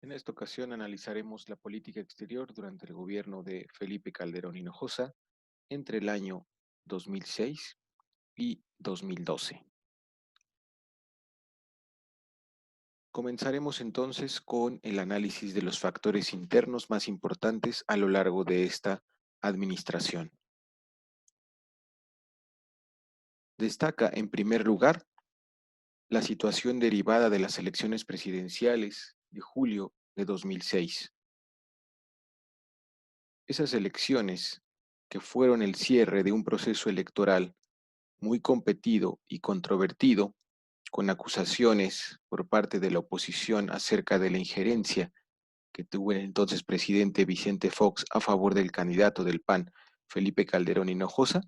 En esta ocasión analizaremos la política exterior durante el gobierno de Felipe Calderón Hinojosa entre el año 2006 y 2012. Comenzaremos entonces con el análisis de los factores internos más importantes a lo largo de esta administración. Destaca en primer lugar la situación derivada de las elecciones presidenciales de julio de 2006. Esas elecciones, que fueron el cierre de un proceso electoral muy competido y controvertido, con acusaciones por parte de la oposición acerca de la injerencia que tuvo el entonces presidente Vicente Fox a favor del candidato del PAN, Felipe Calderón Hinojosa,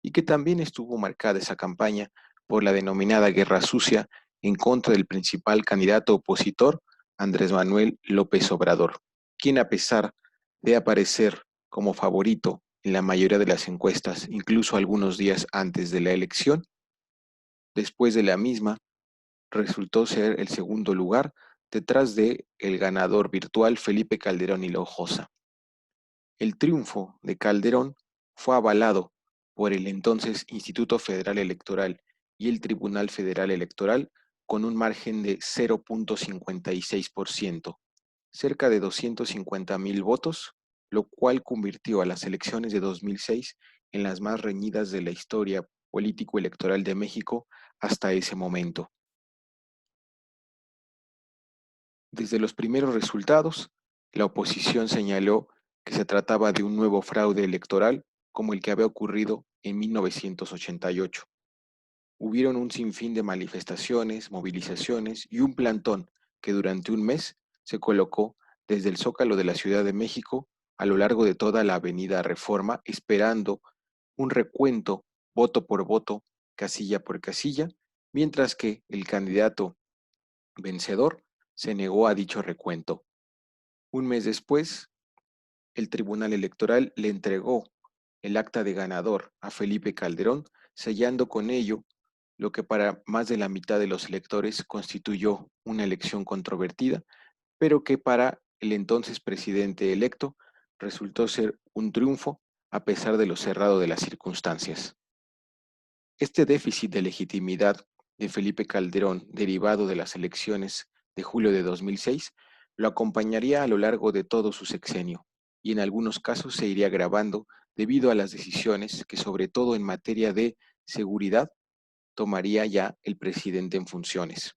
y que también estuvo marcada esa campaña por la denominada guerra sucia en contra del principal candidato opositor, Andrés Manuel López Obrador, quien a pesar de aparecer como favorito en la mayoría de las encuestas, incluso algunos días antes de la elección, después de la misma resultó ser el segundo lugar detrás de el ganador virtual Felipe Calderón Hinojosa. El triunfo de Calderón fue avalado por el entonces Instituto Federal Electoral y el Tribunal Federal Electoral con un margen de 0.56%, cerca de 250,000 votos, lo cual convirtió a las elecciones de 2006 en las más reñidas de la historia político-electoral de México hasta ese momento. Desde los primeros resultados, la oposición señaló que se trataba de un nuevo fraude electoral como el que había ocurrido en 1988. Hubieron un sinfín de manifestaciones, movilizaciones y un plantón que durante un mes se colocó desde el Zócalo de la Ciudad de México a lo largo de toda la Avenida Reforma, esperando un recuento voto por voto, casilla por casilla, mientras que el candidato vencedor se negó a dicho recuento. Un mes después, el Tribunal Electoral le entregó el acta de ganador a Felipe Calderón, sellando con ello lo que para más de la mitad de los electores constituyó una elección controvertida, pero que para el entonces presidente electo resultó ser un triunfo a pesar de lo cerrado de las circunstancias. Este déficit de legitimidad de Felipe Calderón, derivado de las elecciones de julio de 2006, lo acompañaría a lo largo de todo su sexenio y en algunos casos se iría agravando debido a las decisiones que, sobre todo en materia de seguridad, tomaría ya el presidente en funciones.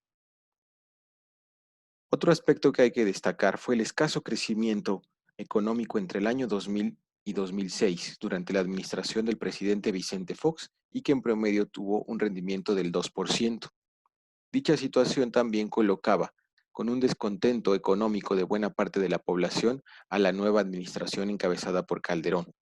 Otro aspecto que hay que destacar fue el escaso crecimiento económico entre el año 2000 y 2006 durante la administración del presidente Vicente Fox y que en promedio tuvo un rendimiento del 2%. Dicha situación también colocaba con un descontento económico de buena parte de la población a la nueva administración encabezada por Calderón.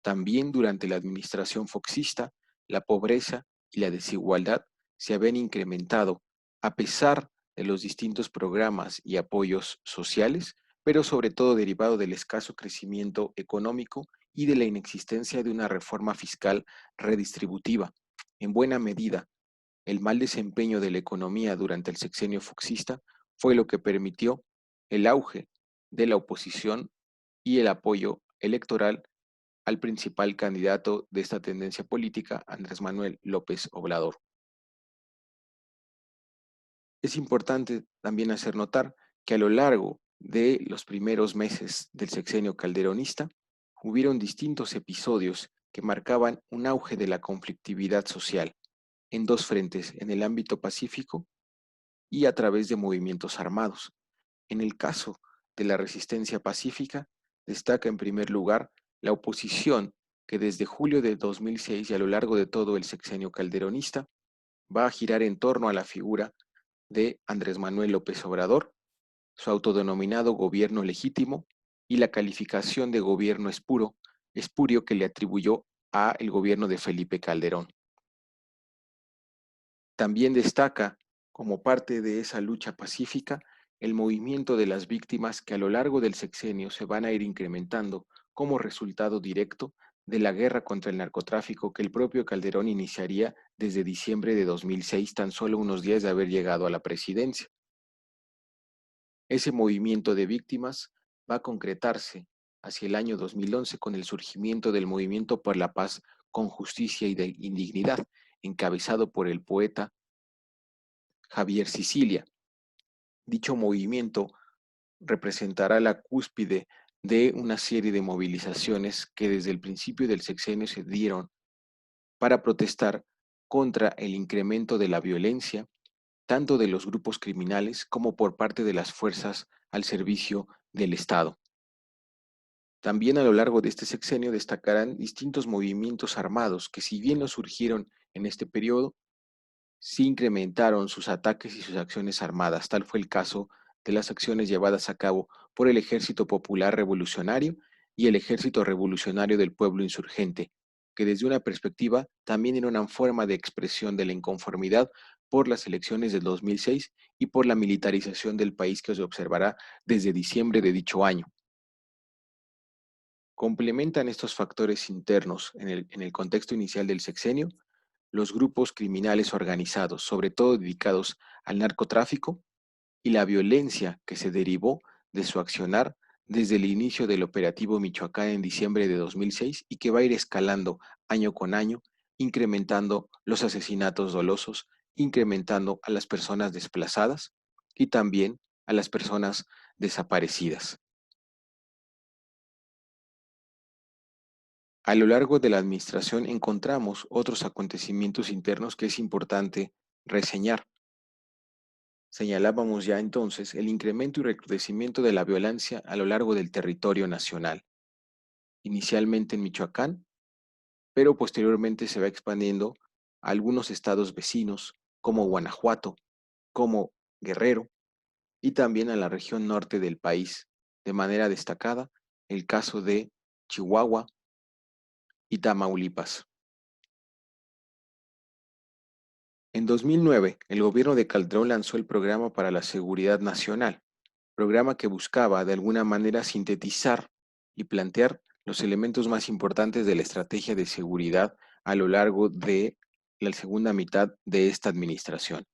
También durante la administración foxista, la pobreza y la desigualdad se habían incrementado a pesar de los distintos programas y apoyos sociales, pero sobre todo derivado del escaso crecimiento económico y de la inexistencia de una reforma fiscal redistributiva. En buena medida, el mal desempeño de la economía durante el sexenio foxista fue lo que permitió el auge de la oposición y el apoyo electoral al principal candidato de esta tendencia política, Andrés Manuel López Obrador. Es importante también hacer notar que a lo largo de los primeros meses del sexenio calderonista, hubieron distintos episodios que marcaban un auge de la conflictividad social en dos frentes, en el ámbito pacífico y a través de movimientos armados. En el caso de la resistencia pacífica, destaca en primer lugar la oposición que desde julio de 2006 y a lo largo de todo el sexenio calderonista va a girar en torno a la figura de Andrés Manuel López Obrador, su autodenominado gobierno legítimo y la calificación de gobierno espurio que le atribuyó a el gobierno de Felipe Calderón. También destaca, como parte de esa lucha pacífica, el movimiento de las víctimas que a lo largo del sexenio se van a ir incrementando como resultado directo de la guerra contra el narcotráfico que el propio Calderón iniciaría desde diciembre de 2006, tan solo unos días de haber llegado a la presidencia. Ese movimiento de víctimas va a concretarse hacia el año 2011 con el surgimiento del Movimiento por la Paz con Justicia y de Indignidad, encabezado por el poeta Javier Sicilia. Dicho movimiento representará la cúspide de una serie de movilizaciones que desde el principio del sexenio se dieron para protestar contra el incremento de la violencia, tanto de los grupos criminales como por parte de las fuerzas al servicio del Estado. También a lo largo de este sexenio destacarán distintos movimientos armados que, si bien no surgieron en este periodo, sí incrementaron sus ataques y sus acciones armadas. Tal fue el caso de las acciones llevadas a cabo por el Ejército Popular Revolucionario y el Ejército Revolucionario del Pueblo Insurgente, que desde una perspectiva también era una forma de expresión de la inconformidad por las elecciones del 2006 y por la militarización del país que se observará desde diciembre de dicho año. Complementan estos factores internos en el contexto inicial del sexenio los grupos criminales organizados, sobre todo dedicados al narcotráfico, y la violencia que se derivó de su accionar desde el inicio del operativo Michoacán en diciembre de 2006 y que va a ir escalando año con año, incrementando los asesinatos dolosos, incrementando a las personas desplazadas y también a las personas desaparecidas. A lo largo de la administración encontramos otros acontecimientos internos que es importante reseñar. Señalábamos ya entonces el incremento y recrudecimiento de la violencia a lo largo del territorio nacional, inicialmente en Michoacán, pero posteriormente se va expandiendo a algunos estados vecinos como Guanajuato, como Guerrero y también a la región norte del país, de manera destacada el caso de Chihuahua y Tamaulipas. En 2009, el gobierno de Calderón lanzó el Programa para la Seguridad Nacional, programa que buscaba de alguna manera sintetizar y plantear los elementos más importantes de la estrategia de seguridad a lo largo de la segunda mitad de esta administración.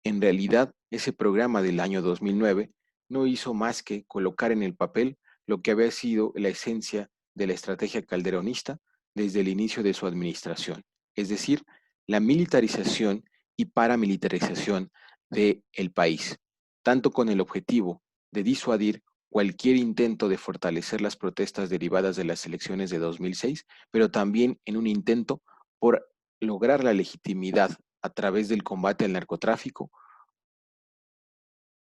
En realidad, ese programa del año 2009 no hizo más que colocar en el papel lo que había sido la esencia de la estrategia calderonista desde el inicio de su administración, es decir, la militarización y paramilitarización del país, tanto con el objetivo de disuadir cualquier intento de fortalecer las protestas derivadas de las elecciones de 2006, pero también en un intento por lograr la legitimidad a través del combate al narcotráfico,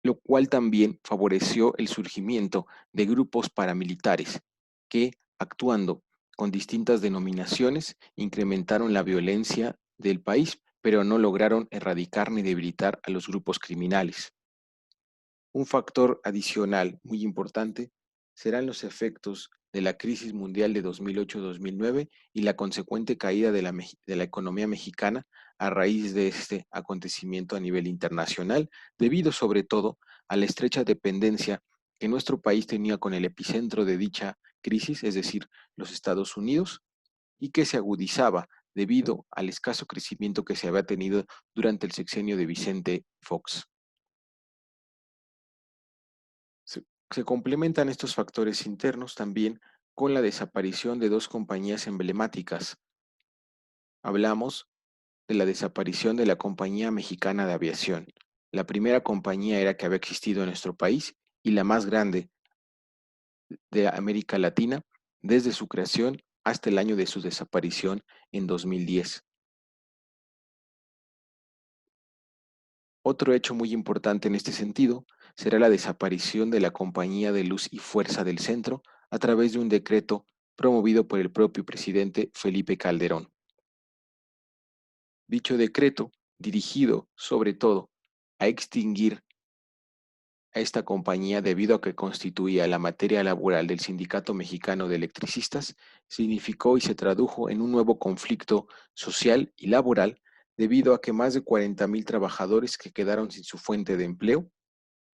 lo cual también favoreció el surgimiento de grupos paramilitares que, actuando con distintas denominaciones, incrementaron la violencia del país, pero no lograron erradicar ni debilitar a los grupos criminales. Un factor adicional muy importante serán los efectos de la crisis mundial de 2008-2009 y la consecuente caída de la economía mexicana a raíz de este acontecimiento a nivel internacional, debido sobre todo a la estrecha dependencia que nuestro país tenía con el epicentro de dicha crisis, es decir, los Estados Unidos, y que se agudizaba debido al escaso crecimiento que se había tenido durante el sexenio de Vicente Fox. Se complementan estos factores internos también con la desaparición de dos compañías emblemáticas. Hablamos de la desaparición de la Compañía Mexicana de Aviación. La primera compañía era que había existido en nuestro país y la más grande de América Latina desde su creación hasta el año de su desaparición en 2010. Otro hecho muy importante en este sentido será la desaparición de la Compañía de Luz y Fuerza del Centro a través de un decreto promovido por el propio presidente Felipe Calderón. Dicho decreto, dirigido sobre todo a extinguir a esta compañía debido a que constituía la materia laboral del Sindicato Mexicano de Electricistas, significó y se tradujo en un nuevo conflicto social y laboral debido a que más de 40,000 trabajadores que quedaron sin su fuente de empleo,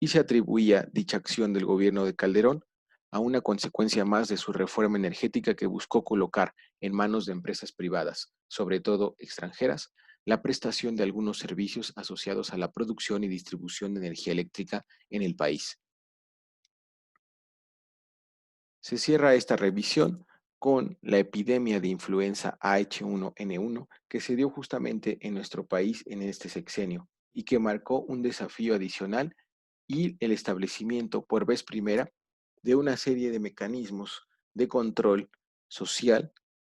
y se atribuía dicha acción del gobierno de Calderón a una consecuencia más de su reforma energética que buscó colocar en manos de empresas privadas, sobre todo extranjeras, la prestación de algunos servicios asociados a la producción y distribución de energía eléctrica en el país. Se cierra esta revisión con la epidemia de influenza H1N1 que se dio justamente en nuestro país en este sexenio y que marcó un desafío adicional y el establecimiento por vez primera de una serie de mecanismos de control social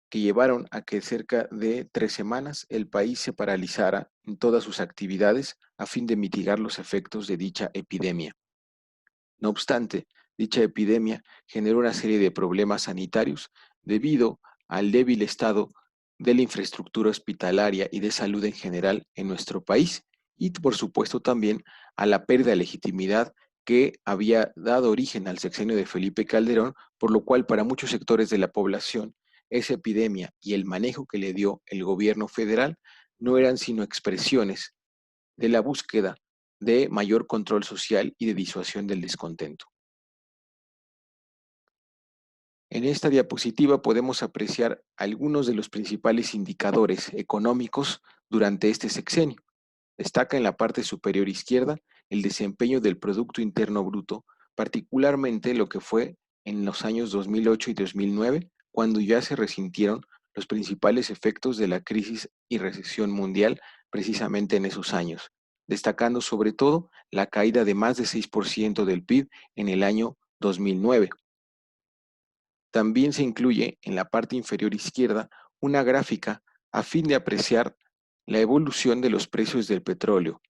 que llevaron a que cerca de 3 semanas el país se paralizara en todas sus actividades a fin de mitigar los efectos de dicha epidemia. No obstante, dicha epidemia generó una serie de problemas sanitarios debido al débil estado de la infraestructura hospitalaria y de salud en general en nuestro país y, por supuesto, también a la pérdida de legitimidad que había dado origen al sexenio de Felipe Calderón, por lo cual para muchos sectores de la población esa epidemia y el manejo que le dio el gobierno federal no eran sino expresiones de la búsqueda de mayor control social y de disuasión del descontento. En esta diapositiva podemos apreciar algunos de los principales indicadores económicos durante este sexenio. Destaca en la parte superior izquierda el desempeño del Producto Interno Bruto, particularmente lo que fue en los años 2008 y 2009, cuando ya se resintieron los principales efectos de la crisis y recesión mundial precisamente en esos años, destacando sobre todo la caída de más de 6% del PIB en el año 2009. También se incluye en la parte inferior izquierda una gráfica a fin de apreciar la evolución de los precios del petróleo,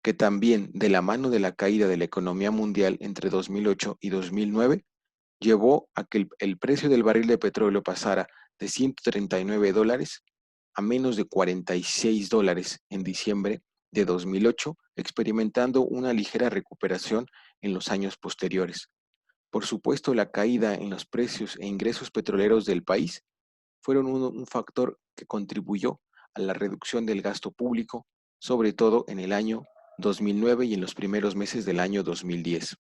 que también, de la mano de la caída de la economía mundial entre 2008 y 2009, llevó a que el precio del barril de petróleo pasara de $139 a menos de $46 en diciembre de 2008, experimentando una ligera recuperación en los años posteriores. Por supuesto, la caída en los precios e ingresos petroleros del país fueron un factor que contribuyó a la reducción del gasto público, sobre todo en el año 2009 y en los primeros meses del año 2010.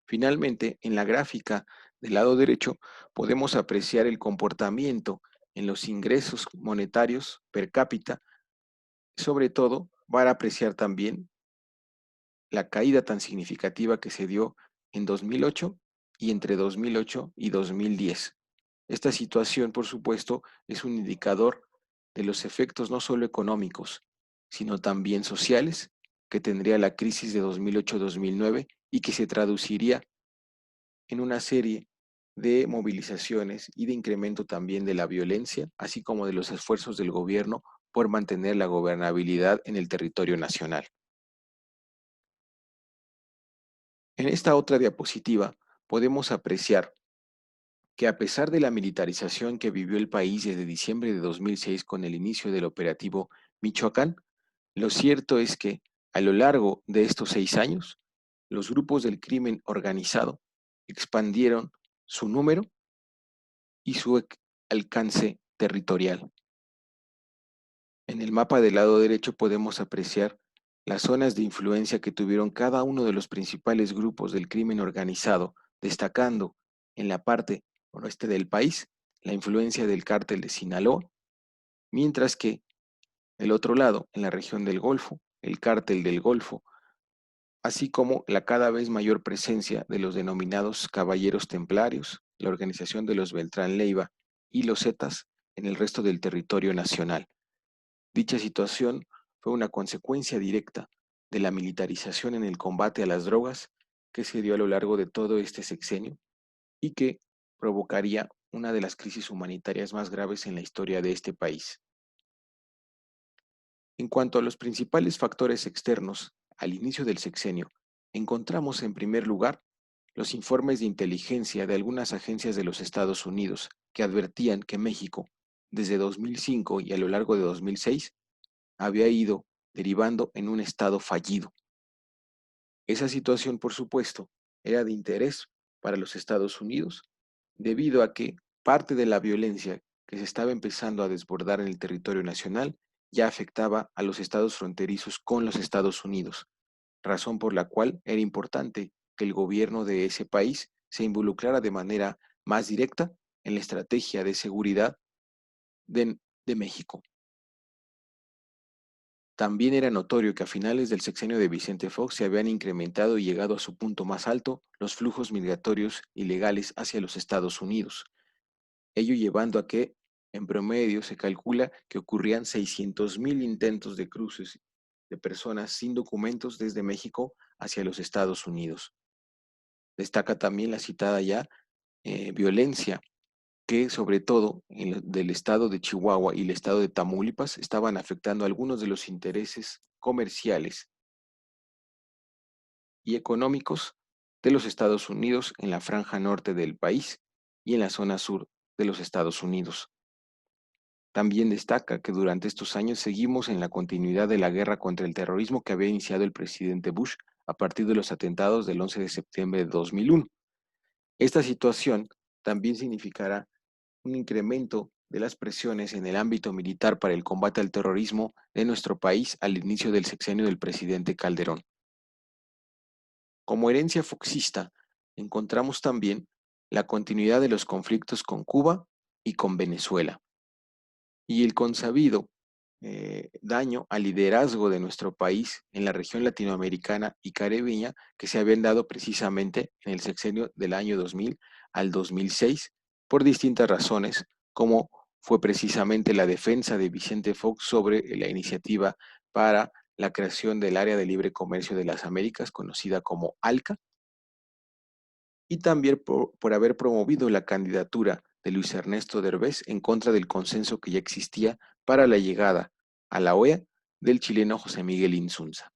Finalmente, en la gráfica del lado derecho podemos apreciar el comportamiento en los ingresos monetarios per cápita, sobre todo para apreciar también la caída tan significativa que se dio en 2008 y entre 2008 y 2010. Esta situación, por supuesto, es un indicador de los efectos no solo económicos, sino también sociales que tendría la crisis de 2008-2009 y que se traduciría en una serie de movilizaciones y de incremento también de la violencia, así como de los esfuerzos del gobierno por mantener la gobernabilidad en el territorio nacional. En esta otra diapositiva podemos apreciar que a pesar de la militarización que vivió el país desde diciembre de 2006 con el inicio del operativo Michoacán, lo cierto es que a lo largo de estos 6 años, los grupos del crimen organizado expandieron su número y su alcance territorial. En el mapa del lado derecho podemos apreciar las zonas de influencia que tuvieron cada uno de los principales grupos del crimen organizado, destacando en la parte oeste del país la influencia del cártel de Sinaloa, mientras que del otro lado, en la región del Golfo, el cártel del Golfo, así como la cada vez mayor presencia de los denominados caballeros templarios, la organización de los Beltrán Leiva y los Zetas en el resto del territorio nacional. Dicha situación fue una consecuencia directa de la militarización en el combate a las drogas que se dio a lo largo de todo este sexenio y que provocaría una de las crisis humanitarias más graves en la historia de este país. En cuanto a los principales factores externos al inicio del sexenio, encontramos en primer lugar los informes de inteligencia de algunas agencias de los Estados Unidos que advertían que México, desde 2005 y a lo largo de 2006, había ido derivando en un estado fallido. Esa situación, por supuesto, era de interés para los Estados Unidos, debido a que parte de la violencia que se estaba empezando a desbordar en el territorio nacional ya afectaba a los estados fronterizos con los Estados Unidos, razón por la cual era importante que el gobierno de ese país se involucrara de manera más directa en la estrategia de seguridad de México. También era notorio que a finales del sexenio de Vicente Fox se habían incrementado y llegado a su punto más alto los flujos migratorios ilegales hacia los Estados Unidos, ello llevando a que, en promedio, se calcula que ocurrían 600,000 intentos de cruces de personas sin documentos desde México hacia los Estados Unidos. Destaca también la citada ya violencia que sobre todo del estado de Chihuahua y el estado de Tamaulipas estaban afectando algunos de los intereses comerciales y económicos de los Estados Unidos en la franja norte del país y en la zona sur de los Estados Unidos. También destaca que durante estos años seguimos en la continuidad de la guerra contra el terrorismo que había iniciado el presidente Bush a partir de los atentados del 11 de septiembre de 2001. Esta situación también significará un incremento de las presiones en el ámbito militar para el combate al terrorismo de nuestro país al inicio del sexenio del presidente Calderón. Como herencia foxista, encontramos también la continuidad de los conflictos con Cuba y con Venezuela, y el consabido daño al liderazgo de nuestro país en la región latinoamericana y caribeña que se habían dado precisamente en el sexenio del año 2000 al 2006 por distintas razones, como fue precisamente la defensa de Vicente Fox sobre la iniciativa para la creación del Área de Libre Comercio de las Américas, conocida como ALCA, y también por haber promovido la candidatura de Luis Ernesto Derbez en contra del consenso que ya existía para la llegada a la OEA del chileno José Miguel Insunza.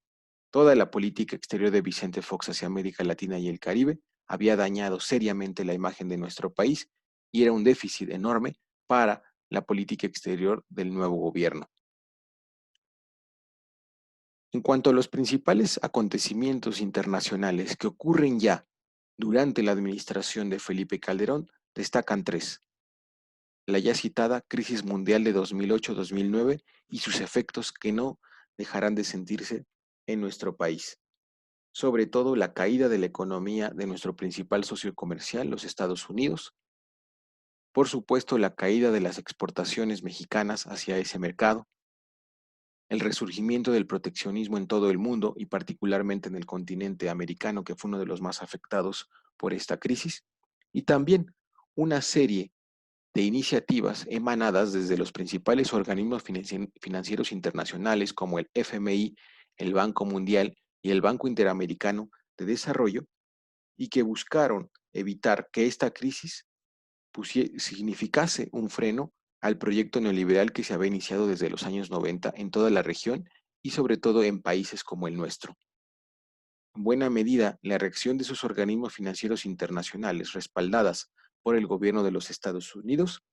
Toda la política exterior de Vicente Fox hacia América Latina y el Caribe había dañado seriamente la imagen de nuestro país y era un déficit enorme para la política exterior del nuevo gobierno. En cuanto a los principales acontecimientos internacionales que ocurren ya durante la administración de Felipe Calderón, destacan tres: la ya citada crisis mundial de 2008-2009 y sus efectos que no dejarán de sentirse en nuestro país. Sobre todo la caída de la economía de nuestro principal socio comercial, los Estados Unidos. Por supuesto, la caída de las exportaciones mexicanas hacia ese mercado. El resurgimiento del proteccionismo en todo el mundo y particularmente en el continente americano, que fue uno de los más afectados por esta crisis. Y también una serie de iniciativas emanadas desde los principales organismos financieros internacionales como el FMI, el Banco Mundial y el Banco Interamericano de Desarrollo, y que buscaron evitar que esta crisis significase un freno al proyecto neoliberal que se había iniciado desde los años 90 en toda la región y sobre todo en países como el nuestro. En buena medida, la reacción de esos organismos financieros internacionales respaldadas por el gobierno de los Estados Unidos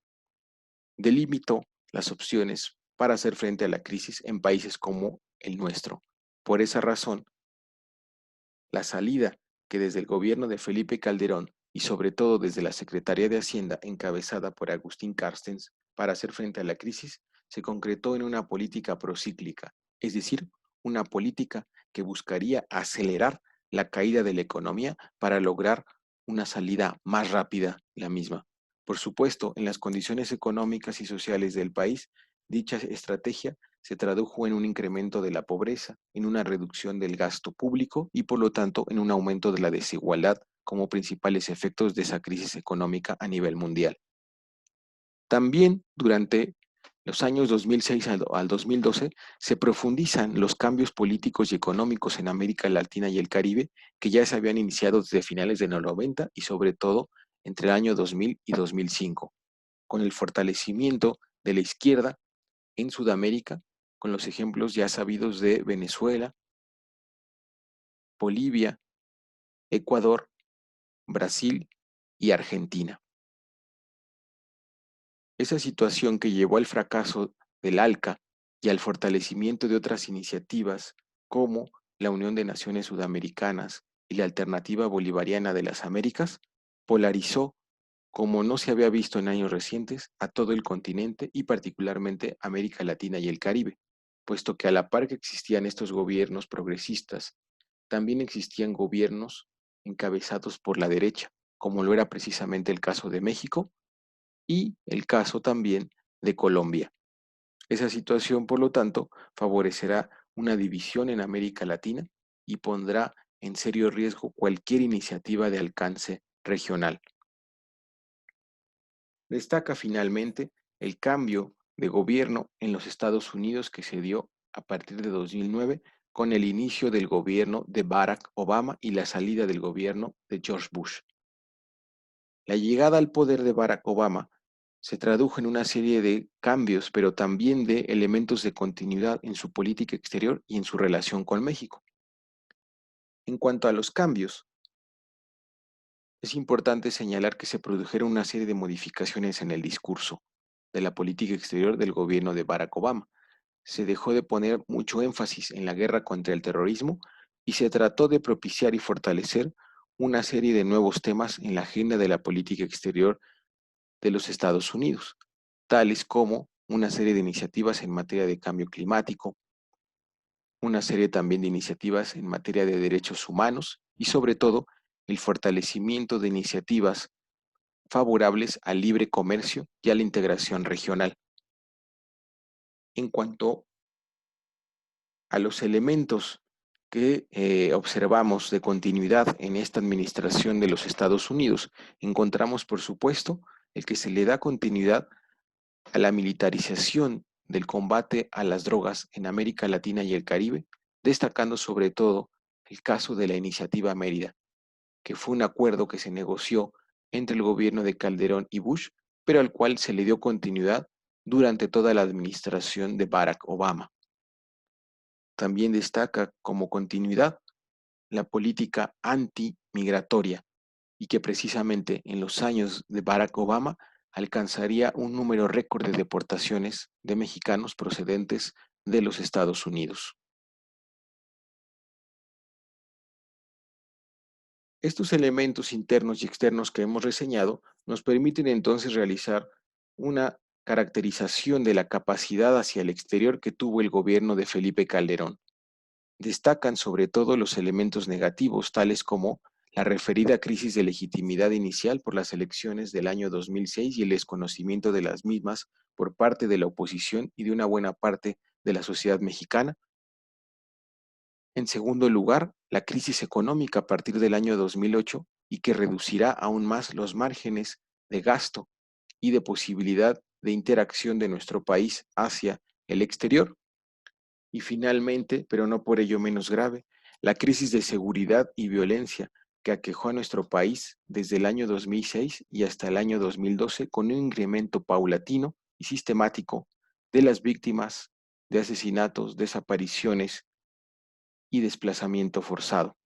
delimitó las opciones para hacer frente a la crisis en países como el nuestro. Por esa razón, la salida que desde el gobierno de Felipe Calderón y sobre todo desde la Secretaría de Hacienda encabezada por Agustín Carstens para hacer frente a la crisis se concretó en una política procíclica, es decir, una política que buscaría acelerar la caída de la economía para lograr una salida más rápida la misma. Por supuesto, en las condiciones económicas y sociales del país, dicha estrategia se tradujo en un incremento de la pobreza, en una reducción del gasto público y por lo tanto en un aumento de la desigualdad como principales efectos de esa crisis económica a nivel mundial. También durante los años 2006 al 2012 se profundizan los cambios políticos y económicos en América Latina y el Caribe que ya se habían iniciado desde finales de los 90 y sobre todo entre el año 2000 y 2005, con el fortalecimiento de la izquierda en Sudamérica, con los ejemplos ya sabidos de Venezuela, Bolivia, Ecuador, Brasil y Argentina. Esa situación que llevó al fracaso del ALCA y al fortalecimiento de otras iniciativas como la Unión de Naciones Sudamericanas y la Alternativa Bolivariana de las Américas, polarizó como no se había visto en años recientes a todo el continente y particularmente América Latina y el Caribe, puesto que a la par que existían estos gobiernos progresistas, también existían gobiernos encabezados por la derecha, como lo era precisamente el caso de México y el caso también de Colombia. Esa situación, por lo tanto, favorecerá una división en América Latina y pondrá en serio riesgo cualquier iniciativa de alcance regional. Destaca finalmente el cambio de gobierno en los Estados Unidos que se dio a partir de 2009 con el inicio del gobierno de Barack Obama y la salida del gobierno de George Bush. La llegada al poder de Barack Obama se tradujo en una serie de cambios, pero también de elementos de continuidad en su política exterior y en su relación con México. En cuanto a los cambios, es importante señalar que se produjeron una serie de modificaciones en el discurso de la política exterior del gobierno de Barack Obama. Se dejó de poner mucho énfasis en la guerra contra el terrorismo y se trató de propiciar y fortalecer una serie de nuevos temas en la agenda de la política exterior de los Estados Unidos, tales como una serie de iniciativas en materia de cambio climático, una serie también de iniciativas en materia de derechos humanos y sobre todo el fortalecimiento de iniciativas favorables al libre comercio y a la integración regional. En cuanto a los elementos que observamos de continuidad en esta administración de los Estados Unidos, encontramos, por supuesto, el que se le da continuidad a la militarización del combate a las drogas en América Latina y el Caribe, destacando sobre todo el caso de la Iniciativa Mérida, que fue un acuerdo que se negoció entre el gobierno de Calderón y Bush, pero al cual se le dio continuidad durante toda la administración de Barack Obama. También destaca como continuidad la política antimigratoria y que precisamente en los años de Barack Obama alcanzaría un número récord de deportaciones de mexicanos procedentes de los Estados Unidos. Estos elementos internos y externos que hemos reseñado nos permiten entonces realizar una caracterización de la capacidad hacia el exterior que tuvo el gobierno de Felipe Calderón. Destacan sobre todo los elementos negativos, tales como la referida crisis de legitimidad inicial por las elecciones del año 2006 y el desconocimiento de las mismas por parte de la oposición y de una buena parte de la sociedad mexicana. En segundo lugar, la crisis económica a partir del año 2008 y que reducirá aún más los márgenes de gasto y de posibilidad de interacción de nuestro país hacia el exterior. Y finalmente, pero no por ello menos grave, la crisis de seguridad y violencia que aquejó a nuestro país desde el año 2006 y hasta el año 2012 con un incremento paulatino y sistemático de las víctimas de asesinatos, desapariciones y desplazamiento forzado,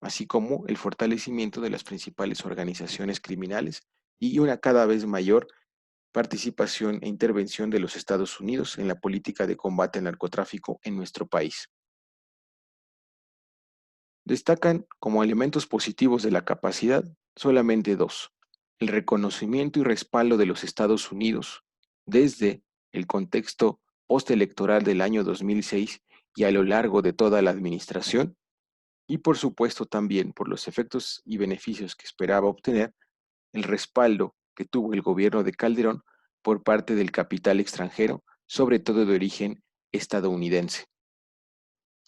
así como el fortalecimiento de las principales organizaciones criminales y una cada vez mayor participación e intervención de los Estados Unidos en la política de combate al narcotráfico en nuestro país. Destacan como elementos positivos de la capacidad solamente dos: el reconocimiento y respaldo de los Estados Unidos desde el contexto postelectoral del año 2006 y a lo largo de toda la administración, y por supuesto también por los efectos y beneficios que esperaba obtener, el respaldo que tuvo el gobierno de Calderón por parte del capital extranjero, sobre todo de origen estadounidense.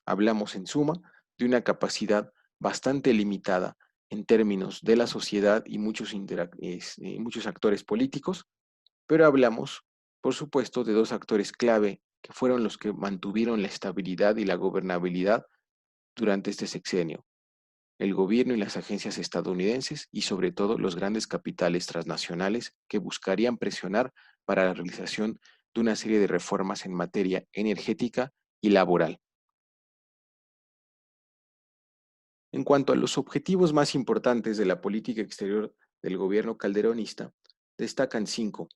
Hablamos en suma de una capacidad bastante limitada en términos de la sociedad y muchos actores políticos, pero hablamos, por supuesto, de dos actores clave que fueron los que mantuvieron la estabilidad y la gobernabilidad durante este sexenio: el gobierno y las agencias estadounidenses y sobre todo los grandes capitales transnacionales que buscarían presionar para la realización de una serie de reformas en materia energética y laboral. En cuanto a los objetivos más importantes de la política exterior del gobierno calderonista, destacan cinco.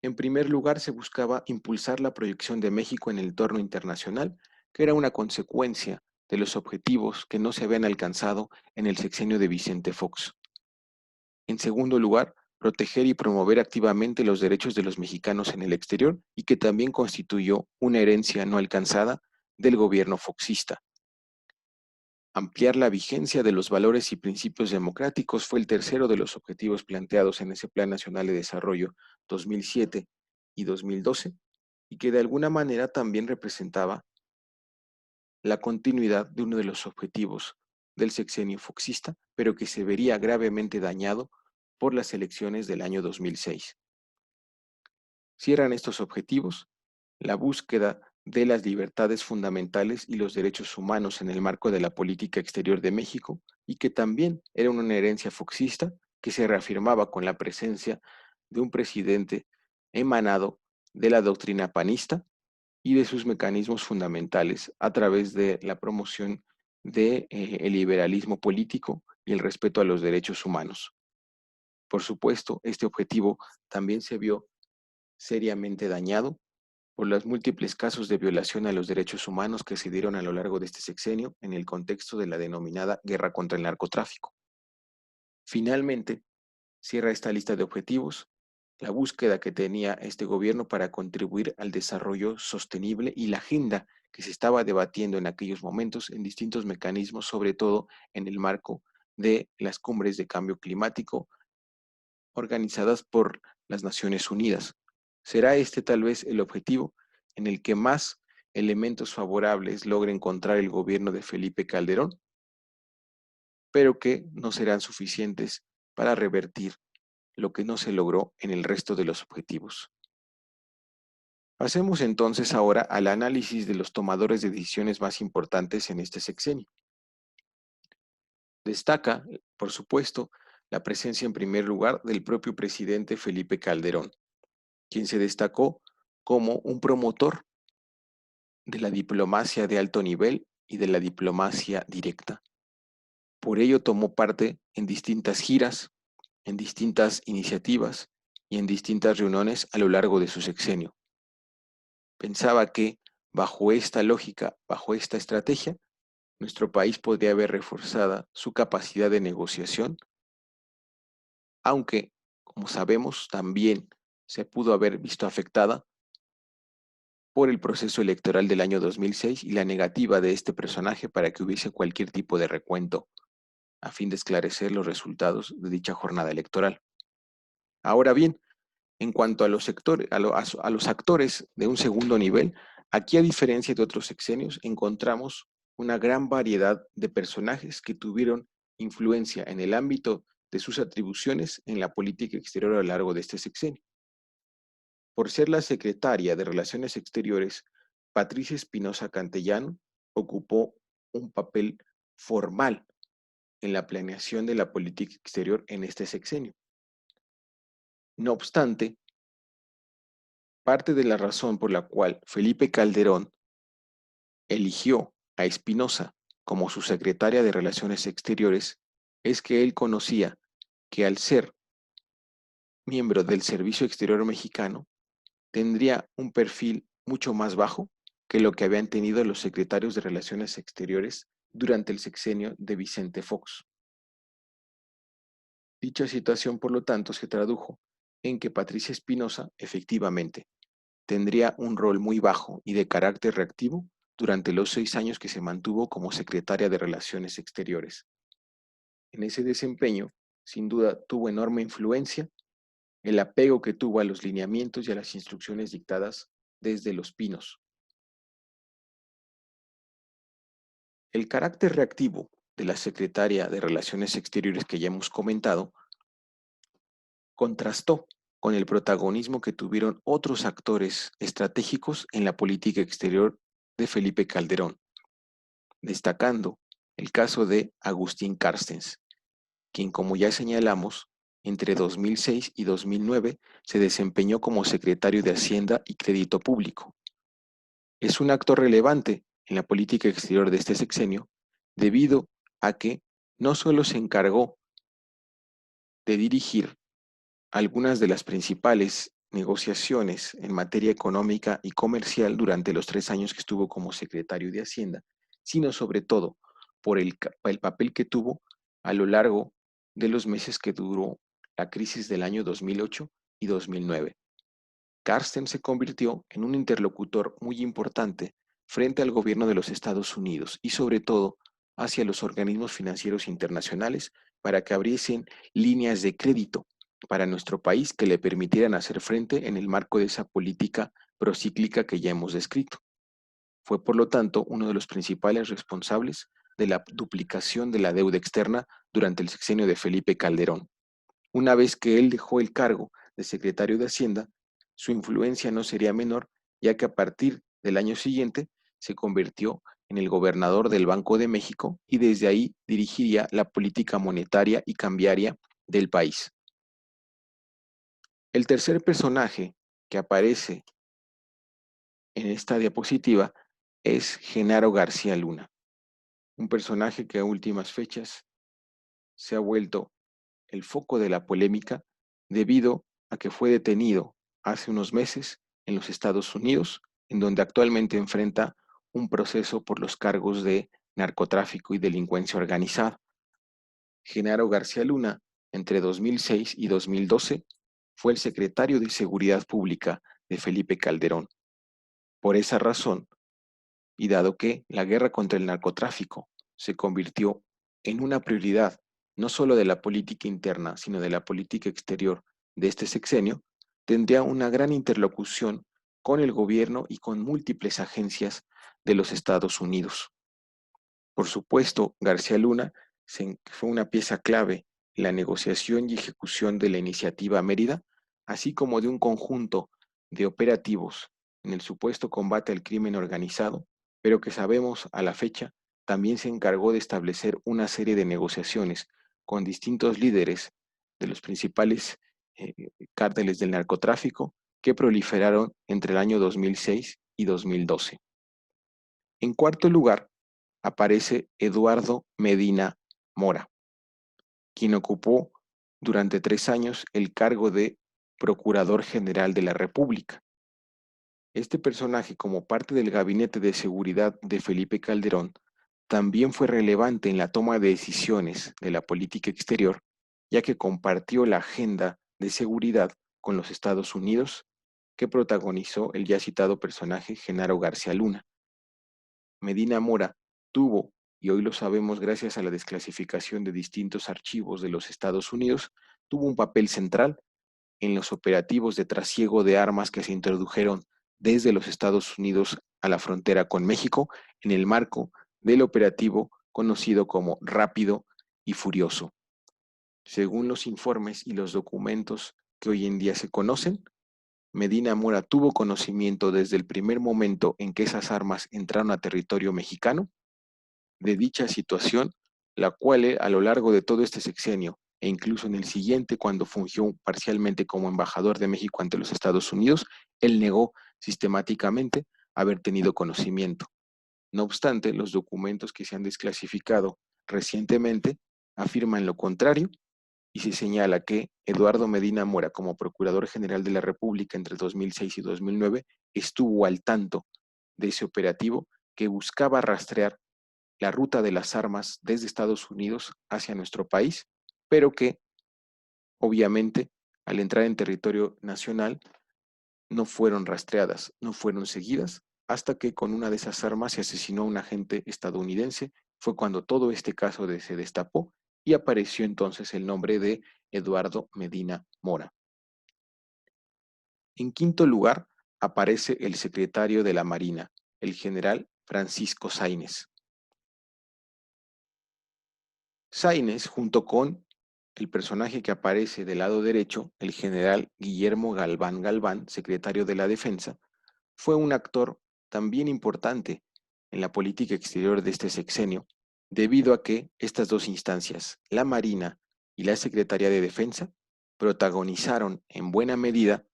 En primer lugar, se buscaba impulsar la proyección de México en el entorno internacional, que era una consecuencia de los objetivos que no se habían alcanzado en el sexenio de Vicente Fox. En segundo lugar, proteger y promover activamente los derechos de los mexicanos en el exterior y que también constituyó una herencia no alcanzada del gobierno foxista. Ampliar la vigencia de los valores y principios democráticos fue el tercero de los objetivos planteados en ese Plan Nacional de Desarrollo 2007 y 2012, y que de alguna manera también representaba la continuidad de uno de los objetivos del sexenio foxista, pero que se vería gravemente dañado por las elecciones del año 2006. Si eran estos objetivos, la búsqueda de las libertades fundamentales y los derechos humanos en el marco de la política exterior de México, y que también era una herencia foxista que se reafirmaba con la presencia de un presidente emanado de la doctrina panista y de sus mecanismos fundamentales a través de la promoción del liberalismo político y el respeto a los derechos humanos. Por supuesto, este objetivo también se vio seriamente dañado por los múltiples casos de violación a los derechos humanos que se dieron a lo largo de este sexenio en el contexto de la denominada guerra contra el narcotráfico. Finalmente, cierra esta lista de objetivos la búsqueda que tenía este gobierno para contribuir al desarrollo sostenible y la agenda que se estaba debatiendo en aquellos momentos en distintos mecanismos, sobre todo en el marco de las cumbres de cambio climático organizadas por las Naciones Unidas. ¿Será este tal vez el objetivo en el que más elementos favorables logre encontrar el gobierno de Felipe Calderón, pero que no serán suficientes para revertir lo que no se logró en el resto de los objetivos? Pasemos entonces ahora al análisis de los tomadores de decisiones más importantes en este sexenio. Destaca, por supuesto, la presencia en primer lugar del propio presidente Felipe Calderón, quien se destacó como un promotor de la diplomacia de alto nivel y de la diplomacia directa. Por ello tomó parte en distintas giras, en distintas iniciativas y en distintas reuniones a lo largo de su sexenio. Pensaba que, bajo esta lógica, bajo esta estrategia, nuestro país podría haber reforzado su capacidad de negociación, aunque, como sabemos, también se pudo haber visto afectada por el proceso electoral del año 2006 y la negativa de este personaje para que hubiese cualquier tipo de recuento a fin de esclarecer los resultados de dicha jornada electoral. Ahora bien, en cuanto a los sectores, a los actores de un segundo nivel, aquí a diferencia de otros sexenios, encontramos una gran variedad de personajes que tuvieron influencia en el ámbito de sus atribuciones en la política exterior a lo largo de este sexenio. Por ser la secretaria de Relaciones Exteriores, Patricia Espinosa Cantellano ocupó un papel formal en la planeación de la política exterior en este sexenio. No obstante, parte de la razón por la cual Felipe Calderón eligió a Espinosa como su secretaria de Relaciones Exteriores es que él conocía que al ser miembro del Servicio Exterior Mexicano tendría un perfil mucho más bajo que lo que habían tenido los secretarios de Relaciones Exteriores durante el sexenio de Vicente Fox. Dicha situación, por lo tanto, se tradujo en que Patricia Espinosa, efectivamente, tendría un rol muy bajo y de carácter reactivo durante los 6 años que se mantuvo como secretaria de Relaciones Exteriores. En ese desempeño, sin duda, tuvo enorme influencia el apego que tuvo a los lineamientos y a las instrucciones dictadas desde Los Pinos. El carácter reactivo de la secretaria de Relaciones Exteriores que ya hemos comentado contrastó con el protagonismo que tuvieron otros actores estratégicos en la política exterior de Felipe Calderón, destacando el caso de Agustín Carstens, quien, como ya señalamos, entre 2006 y 2009 se desempeñó como secretario de Hacienda y Crédito Público. Es un actor relevante en la política exterior de este sexenio debido a que no solo se encargó de dirigir algunas de las principales negociaciones en materia económica y comercial durante los 3 años que estuvo como secretario de Hacienda, sino sobre todo por el papel que tuvo a lo largo de los meses que duró la crisis del año 2008 y 2009. Carsten se convirtió en un interlocutor muy importante frente al gobierno de los Estados Unidos y sobre todo hacia los organismos financieros internacionales para que abriesen líneas de crédito para nuestro país que le permitieran hacer frente en el marco de esa política procíclica que ya hemos descrito. Fue, por lo tanto, uno de los principales responsables de la duplicación de la deuda externa durante el sexenio de Felipe Calderón. Una vez que él dejó el cargo de secretario de Hacienda, su influencia no sería menor, ya que a partir del año siguiente se convirtió en el gobernador del Banco de México y desde ahí dirigiría la política monetaria y cambiaria del país. El tercer personaje que aparece en esta diapositiva es Genaro García Luna, un personaje que a últimas fechas se ha vuelto el foco de la polémica debido a que fue detenido hace unos meses en los Estados Unidos, en donde actualmente enfrenta un proceso por los cargos de narcotráfico y delincuencia organizada. Genaro García Luna, entre 2006 y 2012, fue el secretario de Seguridad Pública de Felipe Calderón. Por esa razón, y dado que la guerra contra el narcotráfico se convirtió en una prioridad no solo de la política interna, sino de la política exterior de este sexenio, tendría una gran interlocución con el gobierno y con múltiples agencias de los Estados Unidos. Por supuesto, García Luna fue una pieza clave en la negociación y ejecución de la iniciativa Mérida, así como de un conjunto de operativos en el supuesto combate al crimen organizado, pero que sabemos a la fecha también se encargó de establecer una serie de negociaciones con distintos líderes de los principales cárteles del narcotráfico que proliferaron entre el año 2006 y 2012. En cuarto lugar, aparece Eduardo Medina Mora, quien ocupó durante 3 años el cargo de Procurador General de la República. Este personaje, como parte del gabinete de seguridad de Felipe Calderón, también fue relevante en la toma de decisiones de la política exterior, ya que compartió la agenda de seguridad con los Estados Unidos, que protagonizó el ya citado personaje Genaro García Luna. Medina Mora tuvo, y hoy lo sabemos gracias a la desclasificación de distintos archivos de los Estados Unidos, tuvo un papel central en los operativos de trasiego de armas que se introdujeron desde los Estados Unidos a la frontera con México en el marco del operativo conocido como Rápido y Furioso. Según los informes y los documentos que hoy en día se conocen, Medina Mora tuvo conocimiento desde el primer momento en que esas armas entraron a territorio mexicano de dicha situación, la cual a lo largo de todo este sexenio e incluso en el siguiente, cuando fungió parcialmente como embajador de México ante los Estados Unidos, él negó sistemáticamente haber tenido conocimiento. No obstante, los documentos que se han desclasificado recientemente afirman lo contrario y se señala que Eduardo Medina Mora, como Procurador General de la República entre 2006 y 2009, estuvo al tanto de ese operativo que buscaba rastrear la ruta de las armas desde Estados Unidos hacia nuestro país, pero que obviamente al entrar en territorio nacional no fueron rastreadas, no fueron seguidas, hasta que con una de esas armas se asesinó a un agente estadounidense. Fue cuando todo este caso se destapó y apareció entonces el nombre de Eduardo Medina Mora. En quinto lugar aparece el secretario de la Marina, el general Francisco Sáenz. Sáenz, junto con el personaje que aparece del lado derecho, el general Guillermo Galván Galván, secretario de la Defensa, fue un actor también importante en la política exterior de este sexenio, debido a que estas dos instancias, la Marina y la Secretaría de Defensa, protagonizaron en buena medida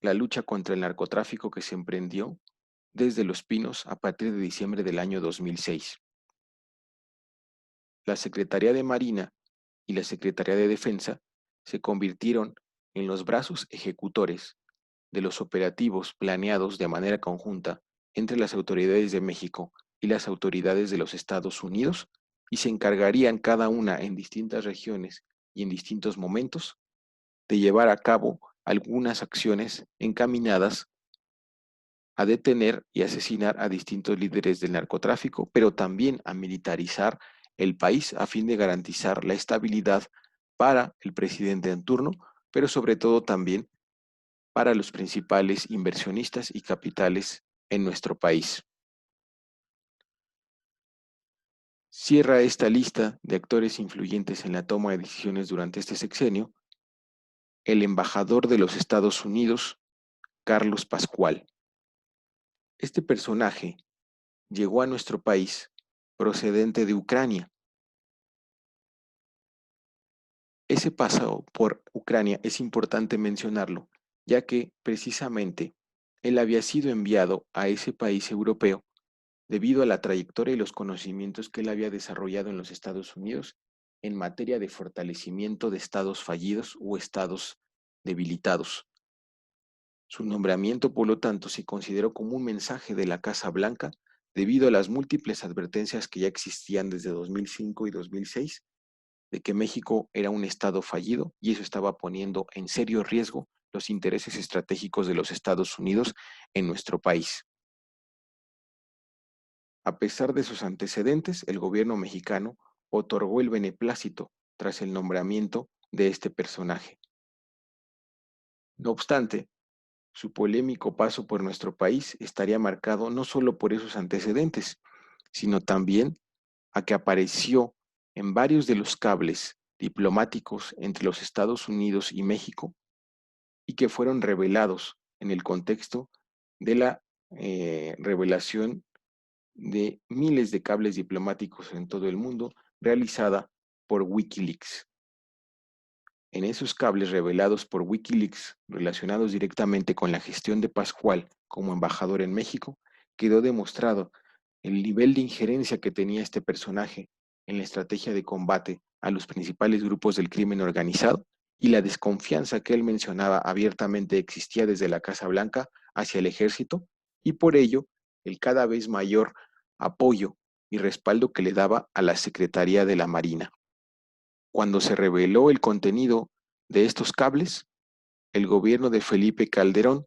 la lucha contra el narcotráfico que se emprendió desde Los Pinos a partir de diciembre del año 2006. La Secretaría de Marina y la Secretaría de Defensa se convirtieron en los brazos ejecutores de los operativos planeados de manera conjunta entre las autoridades de México y las autoridades de los Estados Unidos y se encargarían cada una en distintas regiones y en distintos momentos de llevar a cabo algunas acciones encaminadas a detener y asesinar a distintos líderes del narcotráfico, pero también a militarizar el país a fin de garantizar la estabilidad para el presidente en turno, pero sobre todo también para los principales inversionistas y capitales en nuestro país. Cierra esta lista de actores influyentes en la toma de decisiones durante este sexenio el embajador de los Estados Unidos, Carlos Pascual. Este personaje llegó a nuestro país procedente de Ucrania. Ese paso por Ucrania es importante mencionarlo, ya que precisamente él había sido enviado a ese país europeo debido a la trayectoria y los conocimientos que él había desarrollado en los Estados Unidos en materia de fortalecimiento de estados fallidos o estados debilitados. Su nombramiento, por lo tanto, se consideró como un mensaje de la Casa Blanca debido a las múltiples advertencias que ya existían desde 2005 y 2006 de que México era un estado fallido y eso estaba poniendo en serio riesgo los intereses estratégicos de los Estados Unidos en nuestro país. A pesar de sus antecedentes, el gobierno mexicano otorgó el beneplácito tras el nombramiento de este personaje. No obstante, su polémico paso por nuestro país estaría marcado no solo por esos antecedentes, sino también a que apareció en varios de los cables diplomáticos entre los Estados Unidos y México y que fueron revelados en el contexto de la revelación de miles de cables diplomáticos en todo el mundo realizada por Wikileaks. En esos cables revelados por Wikileaks relacionados directamente con la gestión de Pascual como embajador en México, quedó demostrado el nivel de injerencia que tenía este personaje en la estrategia de combate a los principales grupos del crimen organizado y la desconfianza que él mencionaba abiertamente existía desde la Casa Blanca hacia el ejército y por ello el cada vez mayor apoyo y respaldo que le daba a la Secretaría de la Marina. Cuando se reveló el contenido de estos cables, el gobierno de Felipe Calderón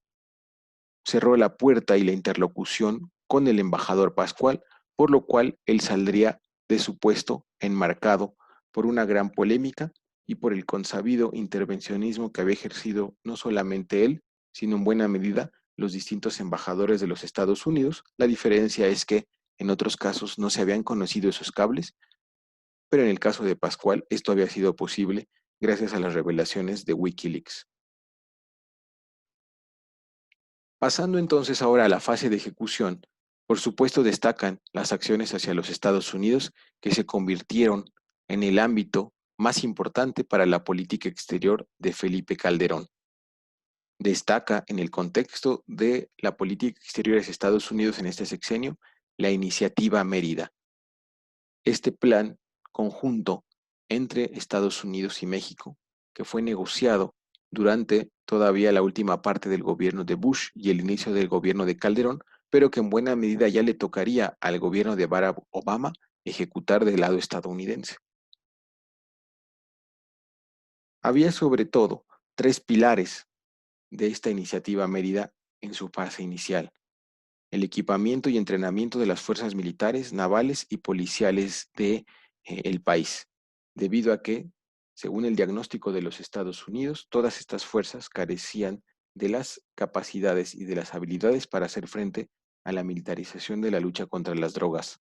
cerró la puerta y la interlocución con el embajador Pascual, por lo cual él saldría de su puesto enmarcado por una gran polémica y por el consabido intervencionismo que había ejercido no solamente él, sino en buena medida los distintos embajadores de los Estados Unidos. La diferencia es que en otros casos no se habían conocido esos cables, pero en el caso de Pascual esto había sido posible gracias a las revelaciones de Wikileaks. Pasando entonces ahora a la fase de ejecución, por supuesto destacan las acciones hacia los Estados Unidos que se convirtieron en el ámbito más importante para la política exterior de Felipe Calderón. Destaca en el contexto de la política exterior de Estados Unidos en este sexenio la iniciativa Mérida. Este plan conjunto entre Estados Unidos y México, que fue negociado durante todavía la última parte del gobierno de Bush y el inicio del gobierno de Calderón, pero que en buena medida ya le tocaría al gobierno de Barack Obama ejecutar del lado estadounidense. Había sobre todo tres pilares de esta iniciativa Mérida en su fase inicial: el equipamiento y entrenamiento de las fuerzas militares, navales y policiales de el país, debido a que, según el diagnóstico de los Estados Unidos, todas estas fuerzas carecían de las capacidades y de las habilidades para hacer frente a la militarización de la lucha contra las drogas.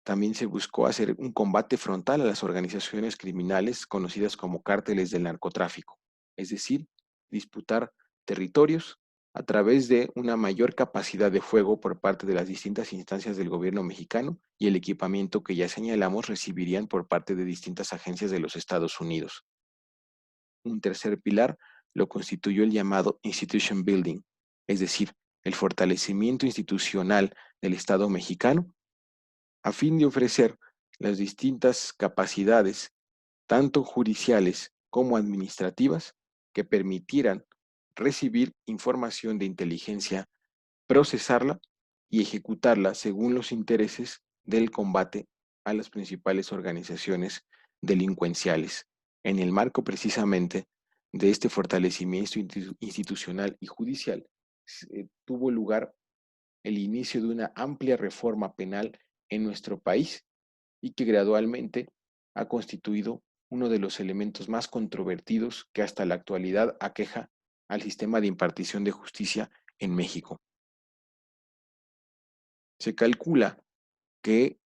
También se buscó hacer un combate frontal a las organizaciones criminales conocidas como cárteles del narcotráfico, es decir, disputar territorios a través de una mayor capacidad de fuego por parte de las distintas instancias del gobierno mexicano y el equipamiento que ya señalamos recibirían por parte de distintas agencias de los Estados Unidos. Un tercer pilar lo constituyó el llamado Institution Building, es decir, el fortalecimiento institucional del Estado mexicano a fin de ofrecer las distintas capacidades, tanto judiciales como administrativas, que permitieran recibir información de inteligencia, procesarla y ejecutarla según los intereses del combate a las principales organizaciones delincuenciales, en el marco precisamente de este fortalecimiento institucional y judicial. Tuvo lugar el inicio de una amplia reforma penal en nuestro país y que gradualmente ha constituido uno de los elementos más controvertidos que hasta la actualidad aqueja al sistema de impartición de justicia en México. Se calcula que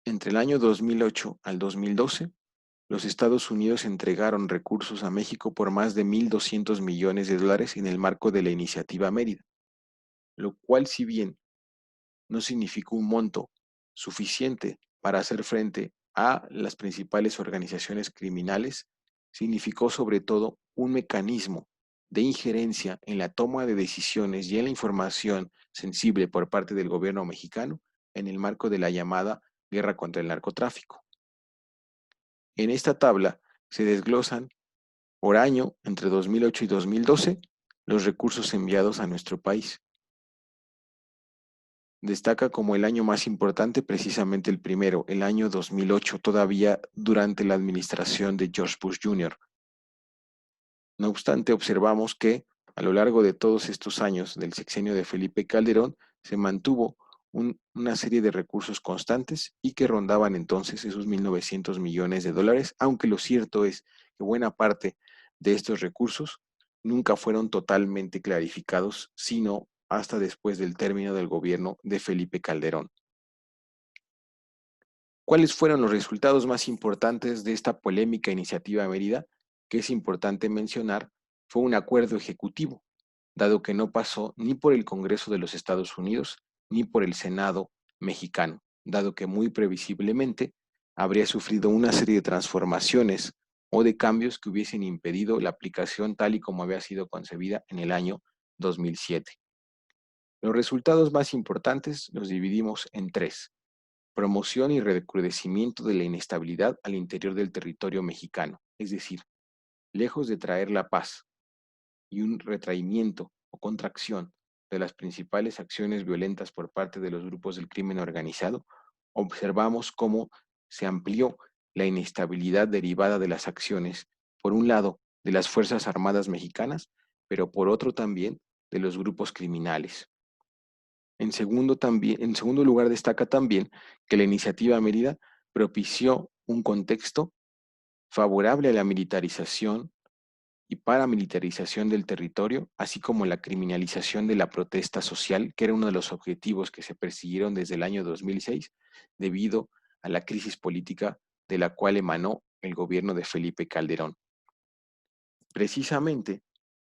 entre el año 2008 al 2012, los Estados Unidos entregaron recursos a México por más de 1.200 millones de dólares en el marco de la iniciativa Mérida, lo cual, si bien no significó un monto suficiente para hacer frente a las principales organizaciones criminales, significó sobre todo un mecanismo de injerencia en la toma de decisiones y en la información sensible por parte del gobierno mexicano en el marco de la llamada guerra contra el narcotráfico. En esta tabla se desglosan por año entre 2008 y 2012 los recursos enviados a nuestro país. Destaca como el año más importante precisamente el primero, el año 2008, todavía durante la administración de George Bush Jr. No obstante, observamos que a lo largo de todos estos años del sexenio de Felipe Calderón se mantuvo una serie de recursos constantes y que rondaban entonces esos 1.900 millones de dólares, aunque lo cierto es que buena parte de estos recursos nunca fueron totalmente clarificados, sino hasta después del término del gobierno de Felipe Calderón. ¿Cuáles fueron los resultados más importantes de esta polémica iniciativa Mérida? Que es importante mencionar, fue un acuerdo ejecutivo, dado que no pasó ni por el Congreso de los Estados Unidos ni por el Senado mexicano, dado que muy previsiblemente habría sufrido una serie de transformaciones o de cambios que hubiesen impedido la aplicación tal y como había sido concebida en el año 2007. Los resultados más importantes los dividimos en tres: promoción y recrudecimiento de la inestabilidad al interior del territorio mexicano, es decir, lejos de traer la paz y un retraimiento o contracción de las principales acciones violentas por parte de los grupos del crimen organizado, observamos cómo se amplió la inestabilidad derivada de las acciones, por un lado, de las Fuerzas Armadas mexicanas, pero por otro también de los grupos criminales. En segundo lugar, destaca también que la iniciativa Mérida propició un contexto favorable a la militarización y paramilitarización del territorio, así como la criminalización de la protesta social, que era uno de los objetivos que se persiguieron desde el año 2006 debido a la crisis política de la cual emanó el gobierno de Felipe Calderón. Precisamente,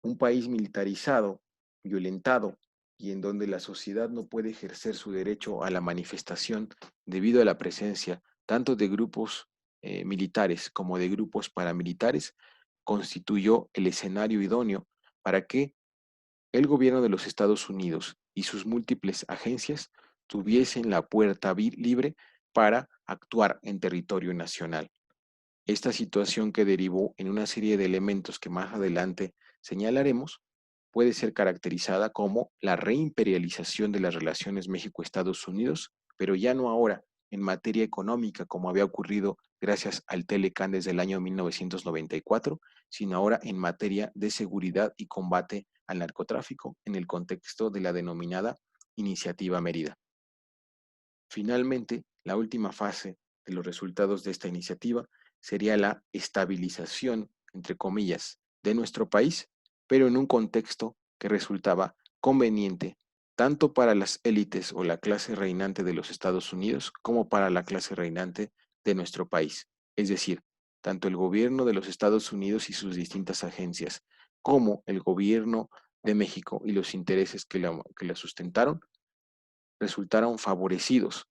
un país militarizado, violentado y en donde la sociedad no puede ejercer su derecho a la manifestación debido a la presencia tanto de grupos militares como de grupos paramilitares, constituyó el escenario idóneo para que el gobierno de los Estados Unidos y sus múltiples agencias tuviesen la puerta libre para actuar en territorio nacional. Esta situación, que derivó en una serie de elementos que más adelante señalaremos, puede ser caracterizada como la reimperialización de las relaciones México-Estados Unidos, pero ya no ahora en materia económica como había ocurrido gracias al Telecán desde el año 1994, sino ahora en materia de seguridad y combate al narcotráfico en el contexto de la denominada Iniciativa Mérida. Finalmente, la última fase de los resultados de esta iniciativa sería la estabilización, entre comillas, de nuestro país, pero en un contexto que resultaba conveniente tanto para las élites o la clase reinante de los Estados Unidos como para la clase reinante de nuestro país. Es decir, tanto el gobierno de los Estados Unidos y sus distintas agencias, como el gobierno de México y los intereses que la sustentaron, resultaron favorecidos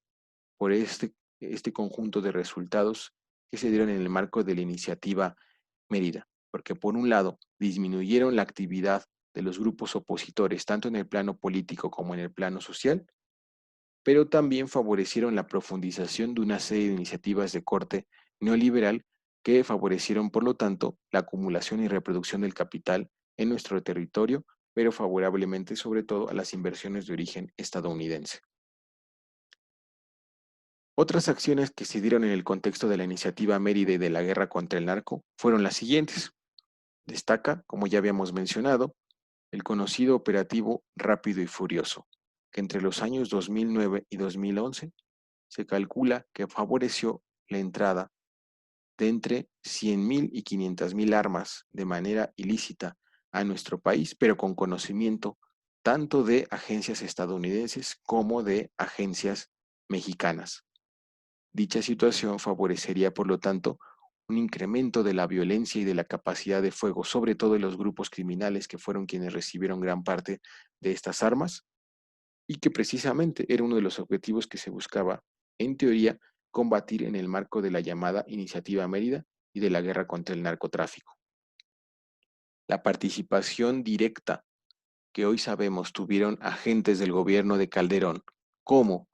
por este conjunto de resultados que se dieron en el marco de la iniciativa Mérida, porque por un lado disminuyeron la actividad de los grupos opositores, tanto en el plano político como en el plano social, pero también favorecieron la profundización de una serie de iniciativas de corte neoliberal que favorecieron, por lo tanto, la acumulación y reproducción del capital en nuestro territorio, pero favorablemente sobre todo a las inversiones de origen estadounidense. Otras acciones que se dieron en el contexto de la iniciativa Mérida y de la guerra contra el narco fueron las siguientes. Destaca, como ya habíamos mencionado, el conocido operativo Rápido y Furioso, que entre los años 2009 y 2011 se calcula que favoreció la entrada de entre 100.000 y 500.000 armas de manera ilícita a nuestro país, pero con conocimiento tanto de agencias estadounidenses como de agencias mexicanas. Dicha situación favorecería, por lo tanto, un incremento de la violencia y de la capacidad de fuego, sobre todo en los grupos criminales que fueron quienes recibieron gran parte de estas armas y que precisamente era uno de los objetivos que se buscaba, en teoría, combatir en el marco de la llamada Iniciativa Mérida y de la guerra contra el narcotráfico. La participación directa que hoy sabemos tuvieron agentes del gobierno de Calderón, como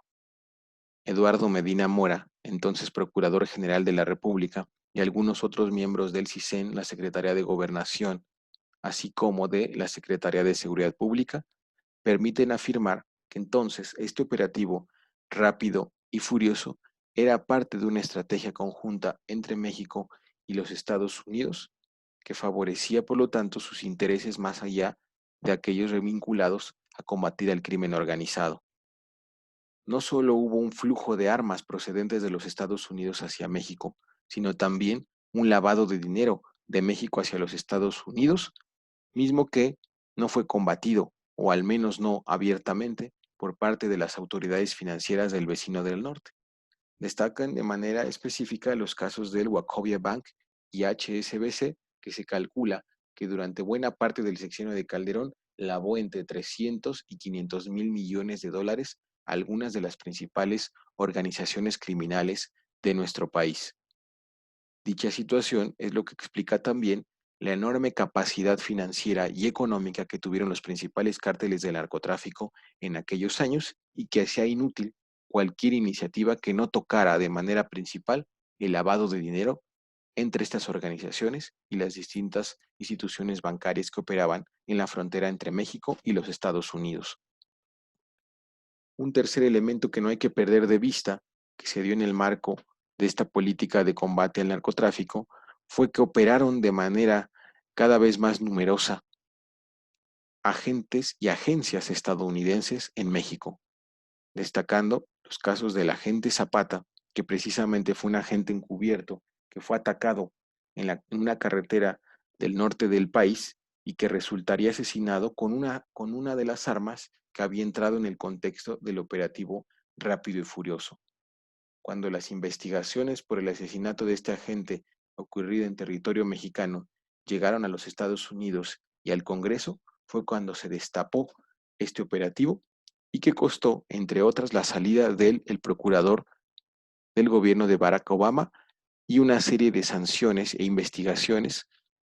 Eduardo Medina Mora, entonces Procurador General de la República, y algunos otros miembros del CISEN, la Secretaría de Gobernación, así como de la Secretaría de Seguridad Pública, permiten afirmar que entonces este operativo rápido y furioso era parte de una estrategia conjunta entre México y los Estados Unidos, que favorecía por lo tanto sus intereses más allá de aquellos vinculados a combatir al crimen organizado. No solo hubo un flujo de armas procedentes de los Estados Unidos hacia México, sino también un lavado de dinero de México hacia los Estados Unidos, mismo que no fue combatido, o al menos no abiertamente, por parte de las autoridades financieras del vecino del norte. Destacan de manera específica los casos del Wachovia Bank y HSBC, que se calcula que durante buena parte del sexenio de Calderón lavó entre 300 y 500 mil millones de dólares a algunas de las principales organizaciones criminales de nuestro país. Dicha situación es lo que explica también la enorme capacidad financiera y económica que tuvieron los principales cárteles del narcotráfico en aquellos años y que hacía inútil cualquier iniciativa que no tocara de manera principal el lavado de dinero entre estas organizaciones y las distintas instituciones bancarias que operaban en la frontera entre México y los Estados Unidos. Un tercer elemento que no hay que perder de vista, que se dio en el marco de esta política de combate al narcotráfico, fue que operaron de manera cada vez más numerosa agentes y agencias estadounidenses en México, destacando los casos del agente Zapata, que precisamente fue un agente encubierto que fue atacado en una carretera del norte del país y que resultaría asesinado con una de las armas que había entrado en el contexto del operativo Rápido y Furioso. Cuando las investigaciones por el asesinato de este agente ocurrido en territorio mexicano llegaron a los Estados Unidos y al Congreso, fue cuando se destapó este operativo y que costó, entre otras, la salida del el procurador del gobierno de Barack Obama y una serie de sanciones e investigaciones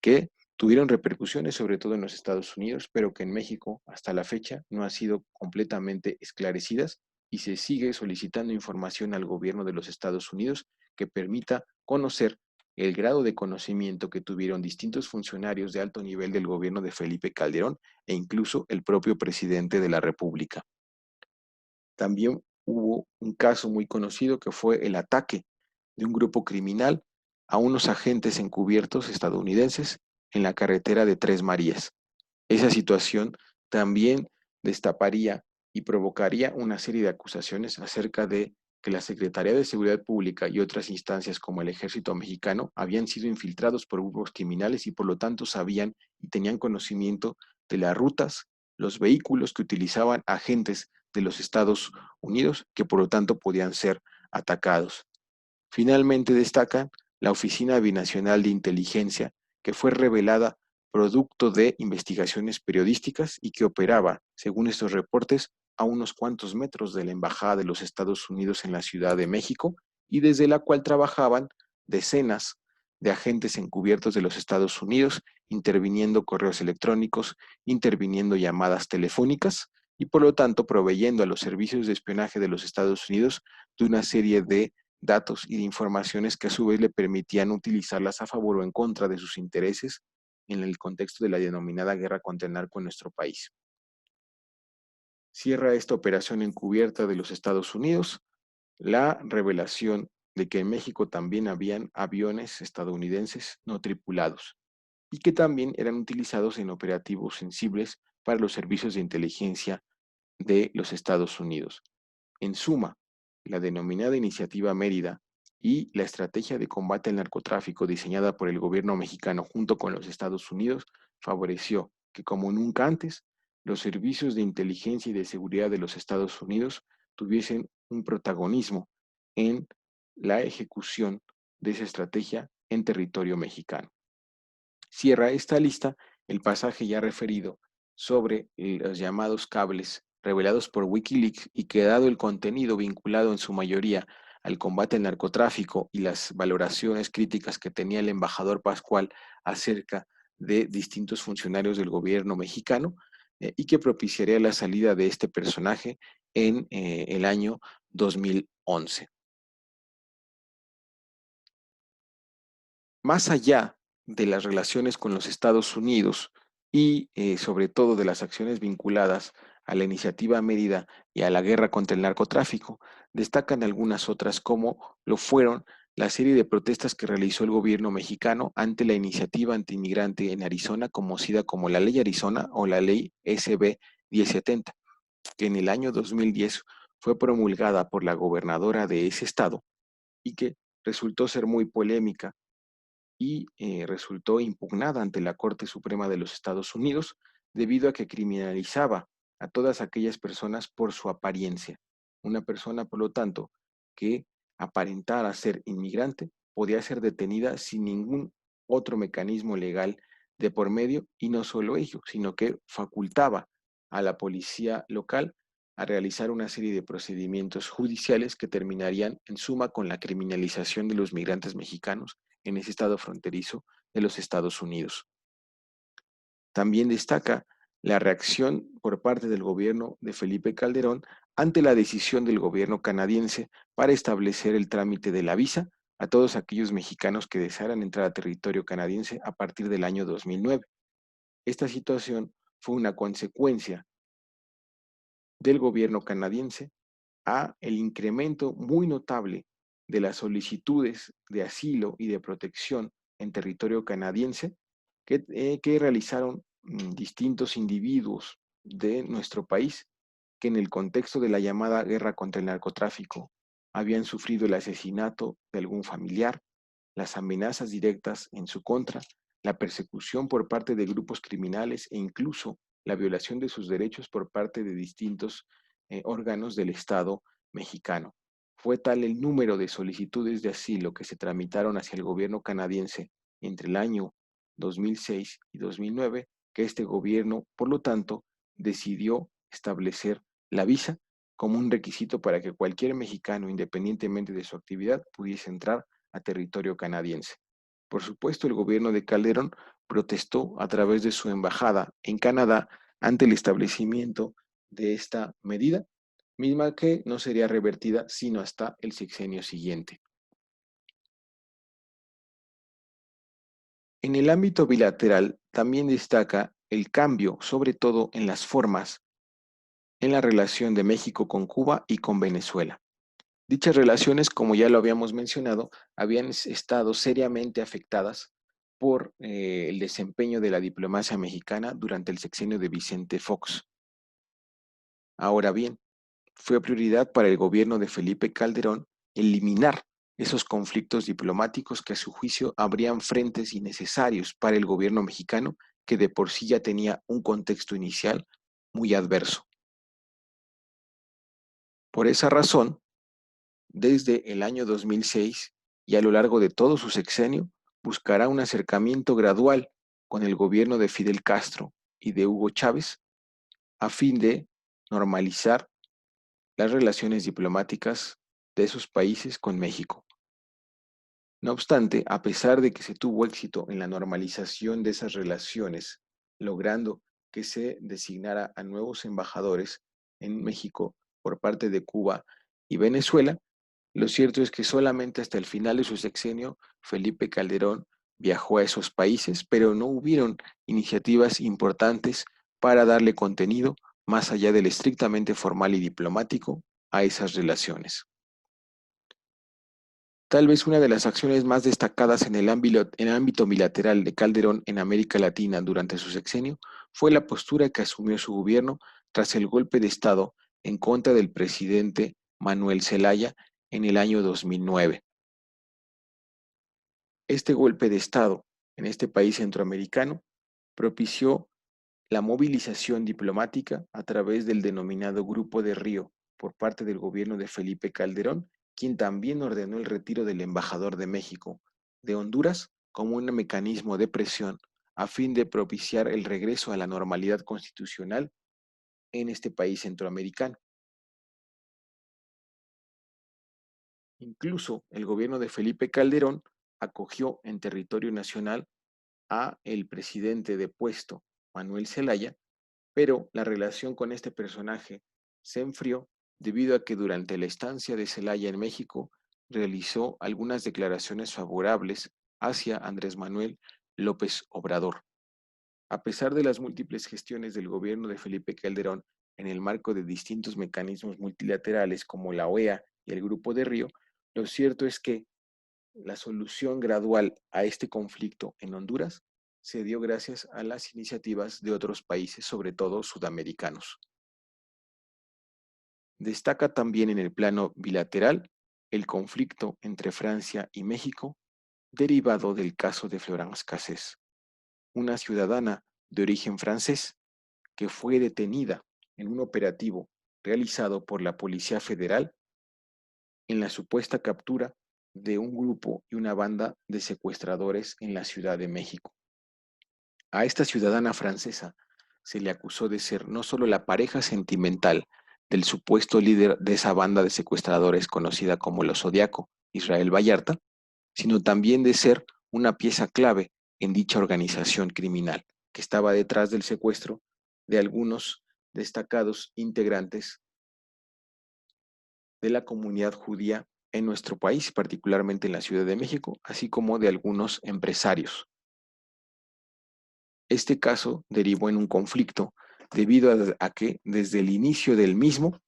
que tuvieron repercusiones sobre todo en los Estados Unidos, pero que en México hasta la fecha no han sido completamente esclarecidas y se sigue solicitando información al gobierno de los Estados Unidos que permita conocer el grado de conocimiento que tuvieron distintos funcionarios de alto nivel del gobierno de Felipe Calderón e incluso el propio presidente de la República. También hubo un caso muy conocido que fue el ataque de un grupo criminal a unos agentes encubiertos estadounidenses en la carretera de Tres Marías. Esa situación también destaparía y provocaría una serie de acusaciones acerca de que la Secretaría de Seguridad Pública y otras instancias como el Ejército Mexicano habían sido infiltrados por grupos criminales y por lo tanto sabían y tenían conocimiento de las rutas, los vehículos que utilizaban agentes de los Estados Unidos que por lo tanto podían ser atacados. Finalmente destacan la Oficina Binacional de Inteligencia, que fue revelada producto de investigaciones periodísticas y que operaba, según estos reportes, a unos cuantos metros de la Embajada de los Estados Unidos en la Ciudad de México y desde la cual trabajaban decenas de agentes encubiertos de los Estados Unidos, interviniendo correos electrónicos, interviniendo llamadas telefónicas y por lo tanto proveyendo a los servicios de espionaje de los Estados Unidos de una serie de datos y de informaciones que a su vez le permitían utilizarlas a favor o en contra de sus intereses en el contexto de la denominada guerra contra el narco en nuestro país. Cierra esta operación encubierta de los Estados Unidos la revelación de que en México también habían aviones estadounidenses no tripulados y que también eran utilizados en operativos sensibles para los servicios de inteligencia de los Estados Unidos. En suma, la denominada Iniciativa Mérida y la estrategia de combate al narcotráfico diseñada por el gobierno mexicano junto con los Estados Unidos favoreció que como nunca antes los servicios de inteligencia y de seguridad de los Estados Unidos tuviesen un protagonismo en la ejecución de esa estrategia en territorio mexicano. Cierra esta lista el pasaje ya referido sobre los llamados cables revelados por Wikileaks y que, dado el contenido vinculado en su mayoría al combate al narcotráfico y las valoraciones críticas que tenía el embajador Pascual acerca de distintos funcionarios del gobierno mexicano, y que propiciaría la salida de este personaje en el año 2011. Más allá de las relaciones con los Estados Unidos y sobre todo de las acciones vinculadas a la iniciativa Mérida y a la guerra contra el narcotráfico, destacan algunas otras como lo fueron la serie de protestas que realizó el gobierno mexicano ante la iniciativa antiinmigrante en Arizona, conocida como la Ley Arizona o la Ley SB 1070, que en el año 2010 fue promulgada por la gobernadora de ese estado y que resultó ser muy polémica y resultó impugnada ante la Corte Suprema de los Estados Unidos debido a que criminalizaba a todas aquellas personas por su apariencia. Una persona, por lo tanto, que aparentara ser inmigrante podía ser detenida sin ningún otro mecanismo legal de por medio, y no solo ello, sino que facultaba a la policía local a realizar una serie de procedimientos judiciales que terminarían en suma con la criminalización de los migrantes mexicanos en ese estado fronterizo de los Estados Unidos. También destaca la reacción por parte del gobierno de Felipe Calderón ante la decisión del gobierno canadiense para establecer el trámite de la visa a todos aquellos mexicanos que desearan entrar a territorio canadiense a partir del año 2009. Esta situación fue una consecuencia del gobierno canadiense a el incremento muy notable de las solicitudes de asilo y de protección en territorio canadiense que realizaron distintos individuos de nuestro país que, en el contexto de la llamada guerra contra el narcotráfico, habían sufrido el asesinato de algún familiar, las amenazas directas en su contra, la persecución por parte de grupos criminales e incluso la violación de sus derechos por parte de distintos órganos del Estado mexicano. Fue tal el número de solicitudes de asilo que se tramitaron hacia el gobierno canadiense entre el año 2006 y 2009 que este gobierno, por lo tanto, decidió establecer la visa como un requisito para que cualquier mexicano, independientemente de su actividad, pudiese entrar a territorio canadiense. Por supuesto, el gobierno de Calderón protestó a través de su embajada en Canadá ante el establecimiento de esta medida, misma que no sería revertida sino hasta el sexenio siguiente. En el ámbito bilateral también destaca el cambio, sobre todo en las formas, en la relación de México con Cuba y con Venezuela. Dichas relaciones, como ya lo habíamos mencionado, habían estado seriamente afectadas por el desempeño de la diplomacia mexicana durante el sexenio de Vicente Fox. Ahora bien, fue prioridad para el gobierno de Felipe Calderón eliminar esos conflictos diplomáticos que, a su juicio, abrían frentes innecesarios para el gobierno mexicano, que de por sí ya tenía un contexto inicial muy adverso. Por esa razón, desde el año 2006 y a lo largo de todo su sexenio, buscará un acercamiento gradual con el gobierno de Fidel Castro y de Hugo Chávez a fin de normalizar las relaciones diplomáticas de esos países con México. No obstante, a pesar de que se tuvo éxito en la normalización de esas relaciones, logrando que se designara a nuevos embajadores en México por parte de Cuba y Venezuela, lo cierto es que solamente hasta el final de su sexenio Felipe Calderón viajó a esos países, pero no hubieron iniciativas importantes para darle contenido más allá del estrictamente formal y diplomático a esas relaciones. Tal vez una de las acciones más destacadas en el ámbito bilateral de Calderón en América Latina durante su sexenio fue la postura que asumió su gobierno tras el golpe de Estado en contra del presidente Manuel Zelaya en el año 2009. Este golpe de Estado en este país centroamericano propició La movilización diplomática a través del denominado Grupo de Río por parte del gobierno de Felipe Calderón, quien también ordenó el retiro del embajador de México de Honduras como un mecanismo de presión a fin de propiciar el regreso a la normalidad constitucional en este país centroamericano. Incluso el gobierno de Felipe Calderón acogió en territorio nacional a el presidente depuesto, Manuel Zelaya, pero la relación con este personaje se enfrió debido a que durante la estancia de Zelaya en México realizó algunas declaraciones favorables hacia Andrés Manuel López Obrador. A pesar de las múltiples gestiones del gobierno de Felipe Calderón en el marco de distintos mecanismos multilaterales como la OEA y el Grupo de Río, lo cierto es que la solución gradual a este conflicto en Honduras se dio gracias a las iniciativas de otros países, sobre todo sudamericanos. Destaca también en el plano bilateral el conflicto entre Francia y México, derivado del caso de Florence Cassés, una ciudadana de origen francés que fue detenida en un operativo realizado por la Policía Federal en la supuesta captura de un grupo y una banda de secuestradores en la Ciudad de México. A esta ciudadana francesa se le acusó de ser no solo la pareja sentimental del supuesto líder de esa banda de secuestradores conocida como los Zodiaco, Israel Vallarta, sino también de ser una pieza clave en dicha organización criminal que estaba detrás del secuestro de algunos destacados integrantes de la comunidad judía en nuestro país, particularmente en la Ciudad de México, así como de algunos empresarios. Este caso derivó en un conflicto debido a que desde el inicio del mismo,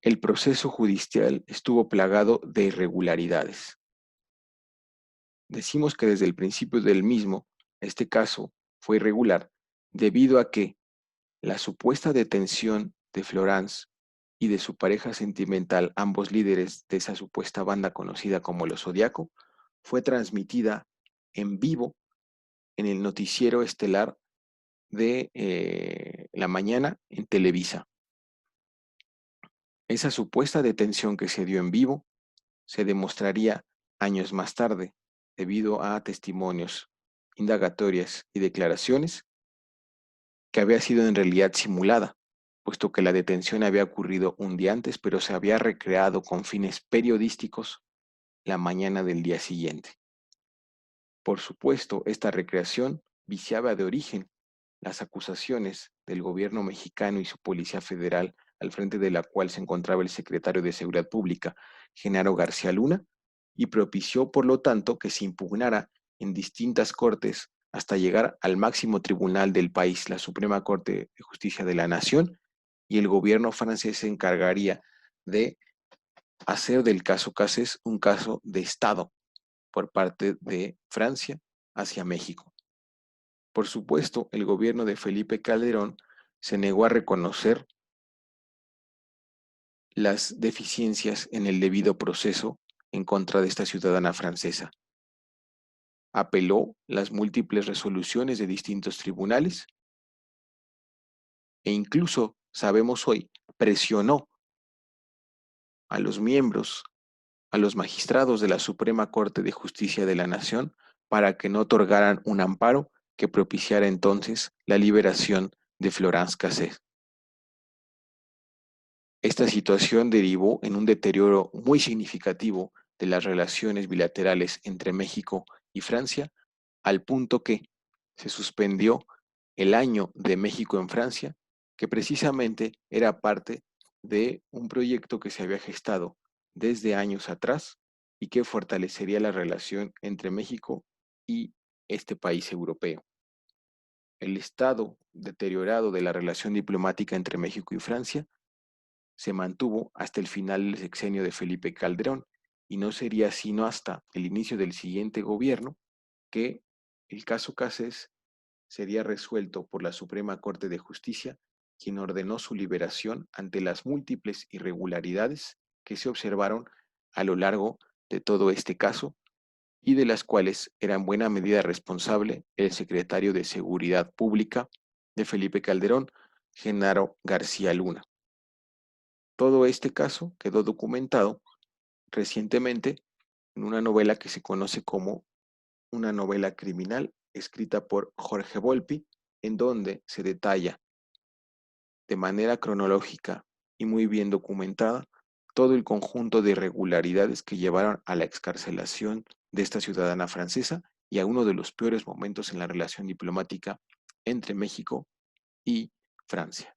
el proceso judicial estuvo plagado de irregularidades. Decimos que desde el principio del mismo, este caso fue irregular debido a que la supuesta detención de Florence y de su pareja sentimental, ambos líderes de esa supuesta banda conocida como los Zodiaco, fue transmitida en vivo en el noticiero estelar de la mañana en Televisa. Esa supuesta detención que se dio en vivo se demostraría años más tarde, debido a testimonios, indagatorias y declaraciones, que había sido en realidad simulada, puesto que la detención había ocurrido un día antes, pero se había recreado con fines periodísticos la mañana del día siguiente. Por supuesto, esta recreación viciaba de origen las acusaciones del gobierno mexicano y su Policía Federal, al frente de la cual se encontraba el secretario de Seguridad Pública, Genaro García Luna, y propició, por lo tanto, que se impugnara en distintas cortes hasta llegar al máximo tribunal del país, la Suprema Corte de Justicia de la Nación, y el gobierno francés se encargaría de hacer del caso Cassés un caso de Estado por parte de Francia hacia México. Por supuesto, el gobierno de Felipe Calderón se negó a reconocer las deficiencias en el debido proceso en contra de esta ciudadana francesa. Apeló las múltiples resoluciones de distintos tribunales e incluso, sabemos hoy, presionó a los miembros, a los magistrados de la Suprema Corte de Justicia de la Nación para que no otorgaran un amparo que propiciara entonces la liberación de Florence Cassés. Esta situación derivó en un deterioro muy significativo de las relaciones bilaterales entre México y Francia, al punto que se suspendió el año de México en Francia, que precisamente era parte de un proyecto que se había gestado desde años atrás y que fortalecería la relación entre México y este país europeo. El estado deteriorado de la relación diplomática entre México y Francia se mantuvo hasta el final del sexenio de Felipe Calderón, y no sería sino hasta el inicio del siguiente gobierno que el caso Cassés sería resuelto por la Suprema Corte de Justicia, quien ordenó su liberación ante las múltiples irregularidades que se observaron a lo largo de todo este caso y de las cuales era en buena medida responsable el secretario de Seguridad Pública, de Felipe Calderón, Genaro García Luna. Todo este caso quedó documentado recientemente en una novela que se conoce como una novela criminal escrita por Jorge Volpi, en donde se detalla de manera cronológica y muy bien documentada todo el conjunto de irregularidades que llevaron a la excarcelación de esta ciudadana francesa y a uno de los peores momentos en la relación diplomática entre México y Francia.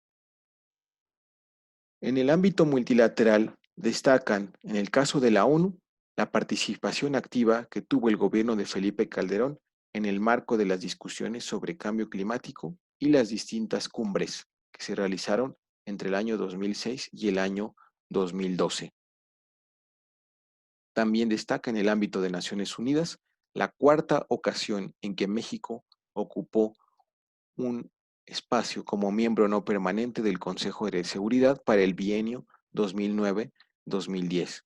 En el ámbito multilateral destacan, en el caso de la ONU, la participación activa que tuvo el gobierno de Felipe Calderón en el marco de las discusiones sobre cambio climático y las distintas cumbres que se realizaron entre el año 2006 y el año 2012. También destaca en el ámbito de Naciones Unidas la cuarta ocasión en que México ocupó un espacio como miembro no permanente del Consejo de Seguridad para el bienio 2009-2010.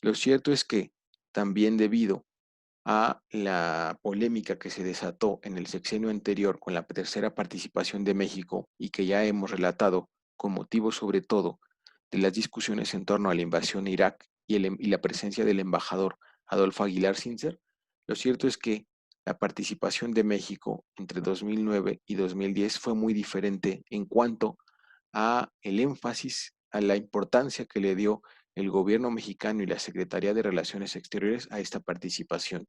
Lo cierto es que también debido a la polémica que se desató en el sexenio anterior con la tercera participación de México y que ya hemos relatado con motivo sobre todo de las discusiones en torno a la invasión a Irak y la presencia del embajador Adolfo Aguilar Sincer, lo cierto es que la participación de México entre 2009 y 2010 fue muy diferente en cuanto a el énfasis, a la importancia que le dio el gobierno mexicano y la Secretaría de Relaciones Exteriores a esta participación.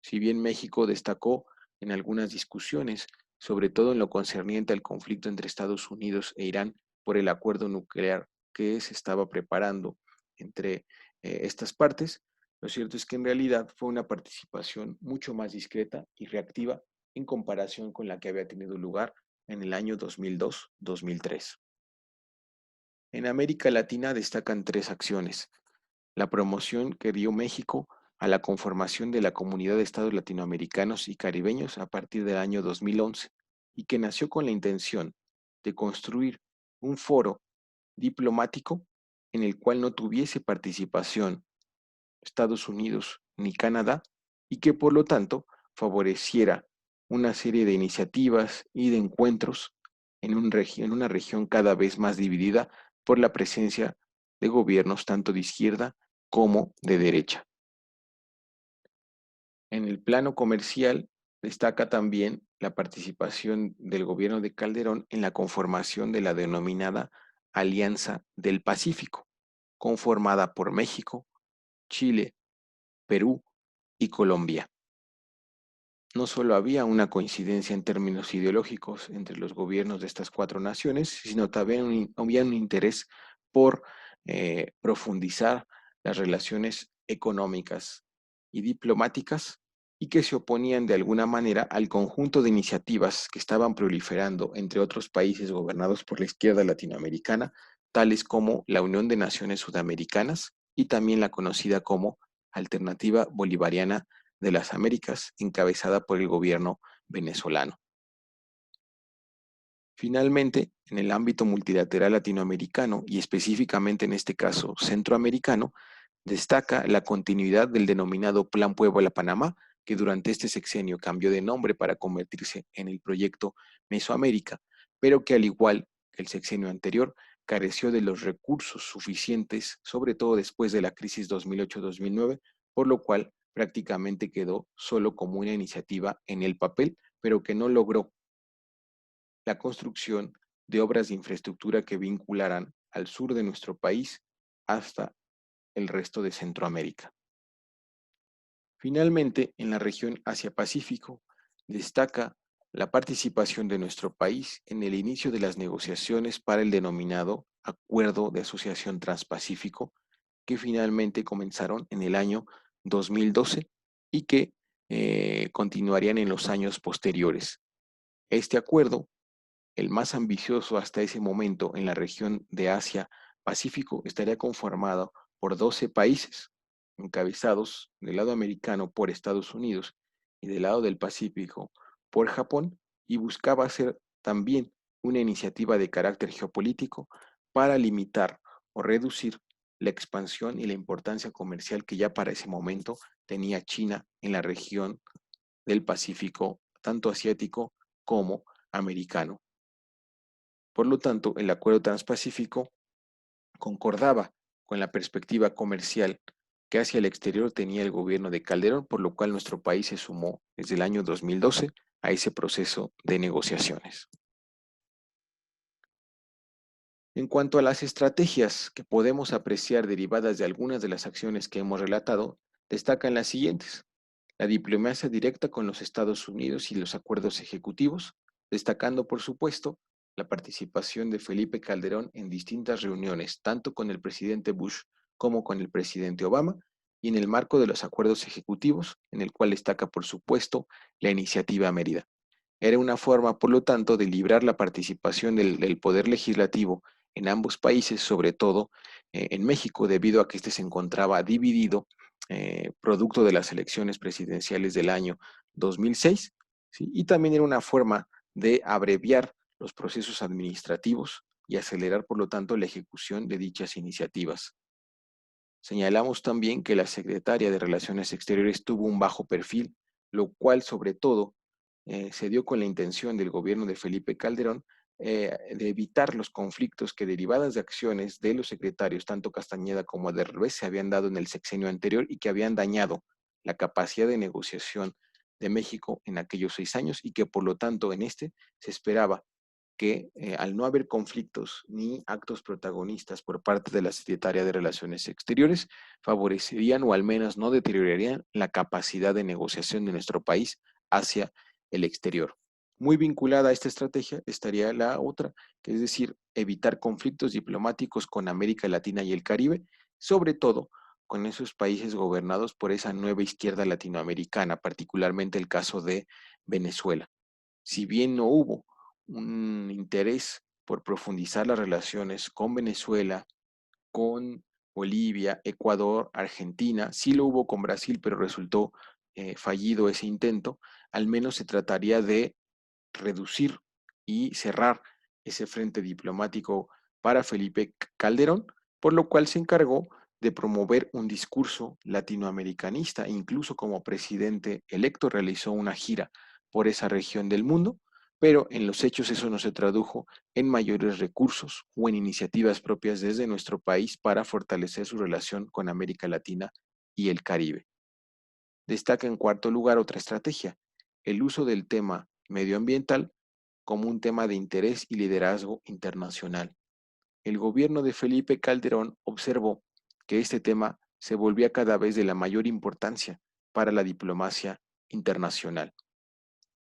Si bien México destacó en algunas discusiones, sobre todo en lo concerniente al conflicto entre Estados Unidos e Irán por el acuerdo nuclear que se estaba preparando entre estas partes, lo cierto es que en realidad fue una participación mucho más discreta y reactiva en comparación con la que había tenido lugar en el año 2002-2003. En América Latina destacan tres acciones: la promoción que dio México a la conformación de la Comunidad de Estados Latinoamericanos y Caribeños a partir del año 2011 y que nació con la intención de construir un foro diplomático en el cual no tuviese participación Estados Unidos ni Canadá y que por lo tanto favoreciera una serie de iniciativas y de encuentros en una región cada vez más dividida por la presencia de gobiernos tanto de izquierda como de derecha. En el plano comercial destaca también la participación del gobierno de Calderón en la conformación de la denominada Alianza del Pacífico, conformada por México, Chile, Perú y Colombia. No solo había una coincidencia en términos ideológicos entre los gobiernos de estas cuatro naciones, sino también había un interés por profundizar las relaciones económicas y diplomáticas y que se oponían de alguna manera al conjunto de iniciativas que estaban proliferando entre otros países gobernados por la izquierda latinoamericana, tales como la Unión de Naciones Sudamericanas y también la conocida como Alternativa Bolivariana de las Américas, encabezada por el gobierno venezolano. Finalmente, en el ámbito multilateral latinoamericano y específicamente en este caso centroamericano, destaca la continuidad del denominado Plan Puebla-Panamá, que durante este sexenio cambió de nombre para convertirse en el proyecto Mesoamérica, pero que al igual que el sexenio anterior, careció de los recursos suficientes, sobre todo después de la crisis 2008-2009, por lo cual prácticamente quedó solo como una iniciativa en el papel, pero que no logró la construcción de obras de infraestructura que vincularan al sur de nuestro país hasta el resto de Centroamérica. Finalmente, en la región Asia-Pacífico, destaca la participación de nuestro país en el inicio de las negociaciones para el denominado Acuerdo de Asociación Transpacífico, que finalmente comenzaron en el año 2012 y que continuarían en los años posteriores. Este acuerdo, el más ambicioso hasta ese momento en la región de Asia-Pacífico, estaría conformado por 12 países, encabezados del lado americano por Estados Unidos y del lado del Pacífico por Japón, y buscaba ser también una iniciativa de carácter geopolítico para limitar o reducir la expansión y la importancia comercial que ya para ese momento tenía China en la región del Pacífico, tanto asiático como americano. Por lo tanto, el Acuerdo Transpacífico concordaba con la perspectiva comercial que hacia el exterior tenía el gobierno de Calderón, por lo cual nuestro país se sumó desde el año 2012 a ese proceso de negociaciones. En cuanto a las estrategias que podemos apreciar derivadas de algunas de las acciones que hemos relatado, destacan las siguientes: la diplomacia directa con los Estados Unidos y los acuerdos ejecutivos, destacando, por supuesto, la participación de Felipe Calderón en distintas reuniones, tanto con el presidente Bush como con el presidente Obama, y en el marco de los acuerdos ejecutivos, en el cual destaca, por supuesto, la iniciativa Mérida. Era una forma, por lo tanto, de librar la participación del poder legislativo en ambos países, sobre todo en México, debido a que este se encontraba dividido, producto de las elecciones presidenciales del año 2006, ¿sí? Y también era una forma de abreviar los procesos administrativos y acelerar, por lo tanto, la ejecución de dichas iniciativas. Señalamos también que la secretaria de Relaciones Exteriores tuvo un bajo perfil, lo cual sobre todo se dio con la intención del gobierno de Felipe Calderón de evitar los conflictos que derivadas de acciones de los secretarios, tanto Castañeda como de Derbez, se habían dado en el sexenio anterior y que habían dañado la capacidad de negociación de México en aquellos 6 años y que por lo tanto en este se esperaba que al no haber conflictos ni actos protagonistas por parte de la Secretaría de Relaciones Exteriores, favorecerían o al menos no deteriorarían la capacidad de negociación de nuestro país hacia el exterior. Muy vinculada a esta estrategia estaría la otra, que es decir, evitar conflictos diplomáticos con América Latina y el Caribe, sobre todo con esos países gobernados por esa nueva izquierda latinoamericana, particularmente el caso de Venezuela. Si bien no hubo un interés por profundizar las relaciones con Venezuela, con Bolivia, Ecuador, Argentina, sí lo hubo con Brasil, pero resultó fallido ese intento, al menos se trataría de reducir y cerrar ese frente diplomático para Felipe Calderón, por lo cual se encargó de promover un discurso latinoamericanista. Incluso como presidente electo realizó una gira por esa región del mundo, pero en los hechos eso no se tradujo en mayores recursos o en iniciativas propias desde nuestro país para fortalecer su relación con América Latina y el Caribe. Destaca en cuarto lugar otra estrategia: el uso del tema medioambiental como un tema de interés y liderazgo internacional. El gobierno de Felipe Calderón observó que este tema se volvía cada vez de la mayor importancia para la diplomacia internacional.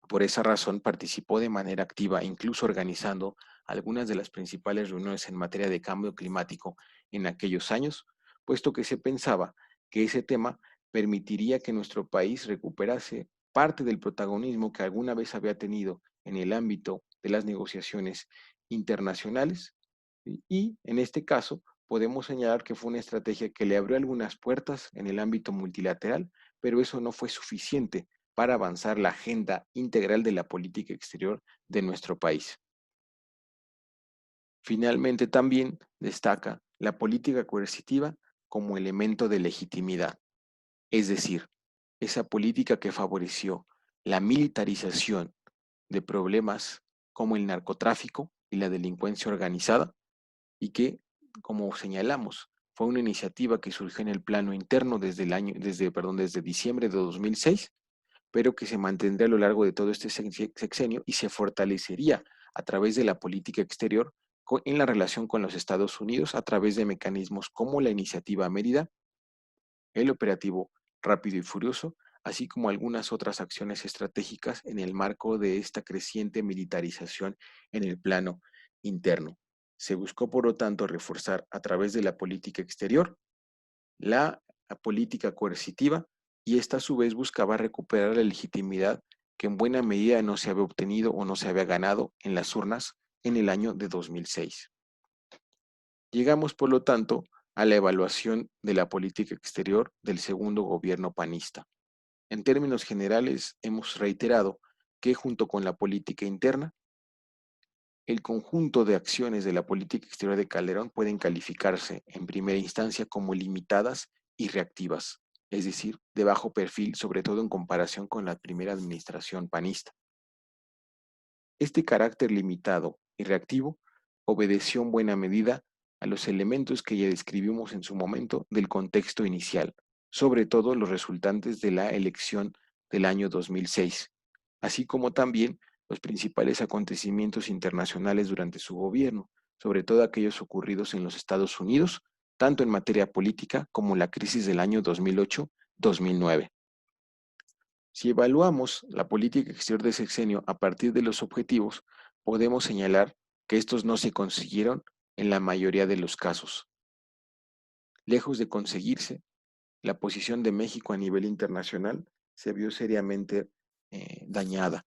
Por esa razón participó de manera activa, incluso organizando algunas de las principales reuniones en materia de cambio climático en aquellos años, puesto que se pensaba que ese tema permitiría que nuestro país recuperase parte del protagonismo que alguna vez había tenido en el ámbito de las negociaciones internacionales. Y en este caso podemos señalar que fue una estrategia que le abrió algunas puertas en el ámbito multilateral, pero eso no fue suficiente para avanzar la agenda integral de la política exterior de nuestro país. Finalmente, también destaca la política coercitiva como elemento de legitimidad, es decir, esa política que favoreció la militarización de problemas como el narcotráfico y la delincuencia organizada y que, como señalamos, fue una iniciativa que surgió en el plano interno desde diciembre de 2006, pero que se mantendría a lo largo de todo este sexenio y se fortalecería a través de la política exterior en la relación con los Estados Unidos a través de mecanismos como la iniciativa Mérida, el operativo Rápido y Furioso, así como algunas otras acciones estratégicas en el marco de esta creciente militarización en el plano interno. Se buscó, por lo tanto, reforzar a través de la política exterior la política coercitiva y esta a su vez buscaba recuperar la legitimidad que en buena medida no se había obtenido o no se había ganado en las urnas en el año de 2006. Llegamos, por lo tanto, a la evaluación de la política exterior del segundo gobierno panista. En términos generales, hemos reiterado que junto con la política interna, el conjunto de acciones de la política exterior de Calderón pueden calificarse en primera instancia como limitadas y reactivas, es decir, de bajo perfil, sobre todo en comparación con la primera administración panista. Este carácter limitado y reactivo obedeció en buena medida a los elementos que ya describimos en su momento del contexto inicial, sobre todo los resultantes de la elección del año 2006, así como también los principales acontecimientos internacionales durante su gobierno, sobre todo aquellos ocurridos en los Estados Unidos, tanto en materia política como la crisis del año 2008-2009. Si evaluamos la política exterior de sexenio a partir de los objetivos, podemos señalar que estos no se consiguieron en la mayoría de los casos. Lejos de conseguirse, la posición de México a nivel internacional se vio seriamente dañada.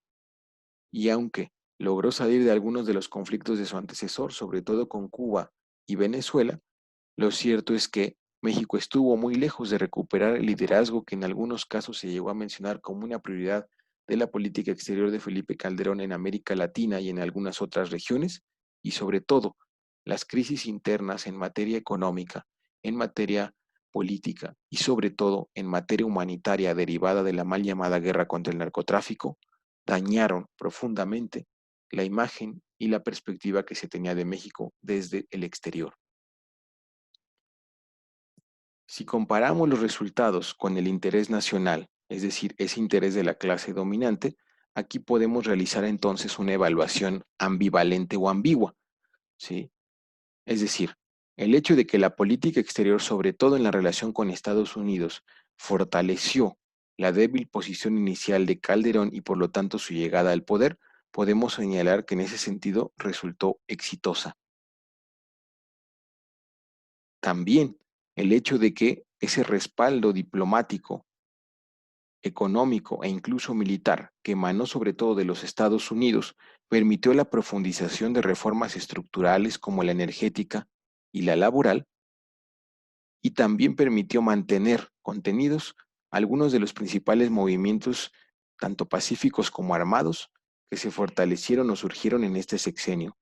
Y aunque logró salir de algunos de los conflictos de su antecesor, sobre todo con Cuba y Venezuela, lo cierto es que México estuvo muy lejos de recuperar el liderazgo que en algunos casos se llegó a mencionar como una prioridad de la política exterior de Felipe Calderón en América Latina y en algunas otras regiones, y sobre todo las crisis internas en materia económica, en materia política y sobre todo en materia humanitaria derivada de la mal llamada guerra contra el narcotráfico, dañaron profundamente la imagen y la perspectiva que se tenía de México desde el exterior. Si comparamos los resultados con el interés nacional, es decir, ese interés de la clase dominante, aquí podemos realizar entonces una evaluación ambivalente o ambigua, ¿sí? Es decir, el hecho de que la política exterior, sobre todo en la relación con Estados Unidos, fortaleció la débil posición inicial de Calderón y por lo tanto su llegada al poder, podemos señalar que en ese sentido resultó exitosa. También el hecho de que ese respaldo diplomático, económico e incluso militar que emanó sobre todo de los Estados Unidos permitió la profundización de reformas estructurales como la energética y la laboral, y también permitió mantener contenidos algunos de los principales movimientos, tanto pacíficos como armados, que se fortalecieron o surgieron en este sexenio.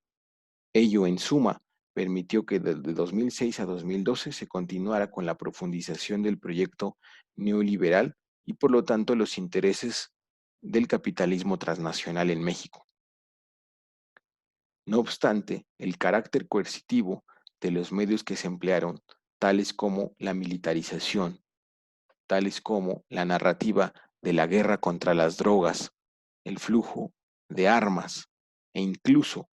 Ello, en suma, permitió que desde 2006 a 2012 se continuara con la profundización del proyecto neoliberal y por lo tanto los intereses del capitalismo transnacional en México. No obstante, el carácter coercitivo de los medios que se emplearon, tales como la militarización, tales como la narrativa de la guerra contra las drogas, el flujo de armas e incluso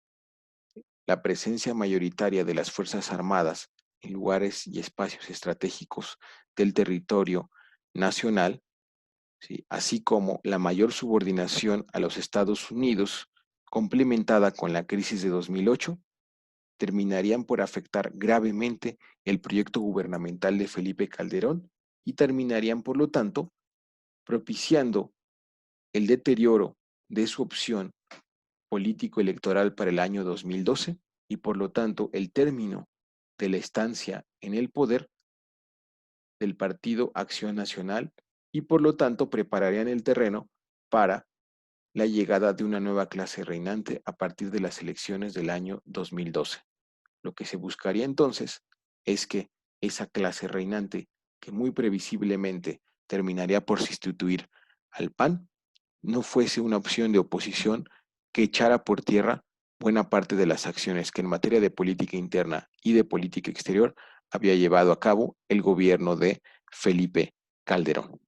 la presencia mayoritaria de las Fuerzas Armadas en lugares y espacios estratégicos del territorio nacional, ¿sí?, así como la mayor subordinación a los Estados Unidos, complementada con la crisis de 2008, terminarían por afectar gravemente el proyecto gubernamental de Felipe Calderón y terminarían, por lo tanto, propiciando el deterioro de su opción político-electoral para el año 2012 y por lo tanto el término de la estancia en el poder del Partido Acción Nacional y por lo tanto prepararían el terreno para la llegada de una nueva clase reinante a partir de las elecciones del año 2012. Lo que se buscaría entonces es que esa clase reinante, que muy previsiblemente terminaría por sustituir al PAN, no fuese una opción de oposición que echara por tierra buena parte de las acciones que en materia de política interna y de política exterior había llevado a cabo el gobierno de Felipe Calderón.